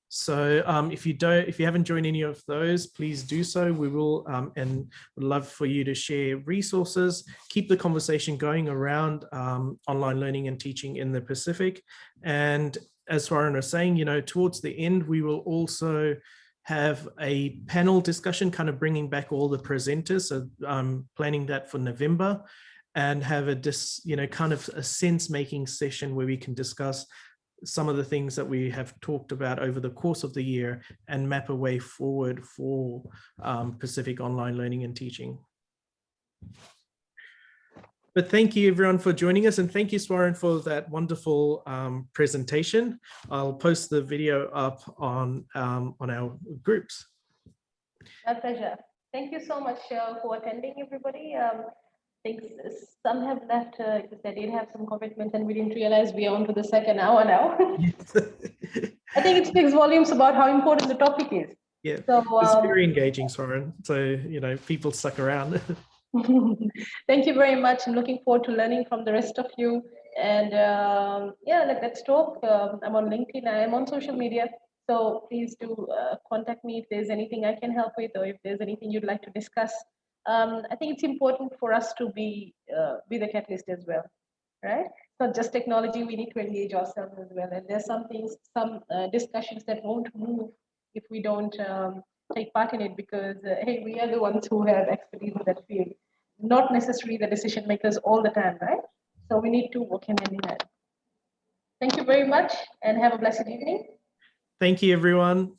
So if you haven't joined any of those, please do so. We will and would love for you to share resources, keep the conversation going around online learning and teaching in the Pacific. And as Swaran was saying, towards the end, we will also have a panel discussion, kind of bringing back all the presenters. So I'm planning that for November, and have a kind of a sense-making session where we can discuss some of the things that we have talked about over the course of the year and map a way forward for Pacific online learning and teaching. But thank you everyone for joining us, and thank you Swaran for that wonderful presentation. I'll post the video up on our groups. My pleasure. Thank you so much for attending, everybody. I think some have left because they did have some commitments and we didn't realize we are on to the second hour now. I think it speaks volumes about how important the topic is. Yeah, so, it's very engaging, Swaran. So, people stuck around. Thank you very much. I'm looking forward to learning from the rest of you. And yeah, let's talk. I'm on LinkedIn. I am on social media. So please do contact me if there's anything I can help with, or if there's anything you'd like to discuss. I think it's important for us to be the catalyst as well, right? It's not just technology, we need to engage ourselves as well. And there's some things, some discussions that won't move if we don't take part in it, because hey, we are the ones who have expertise in that field, not necessarily the decision makers all the time, right? So we need to work hand in hand. Thank you very much and have a blessed evening. Thank you, everyone.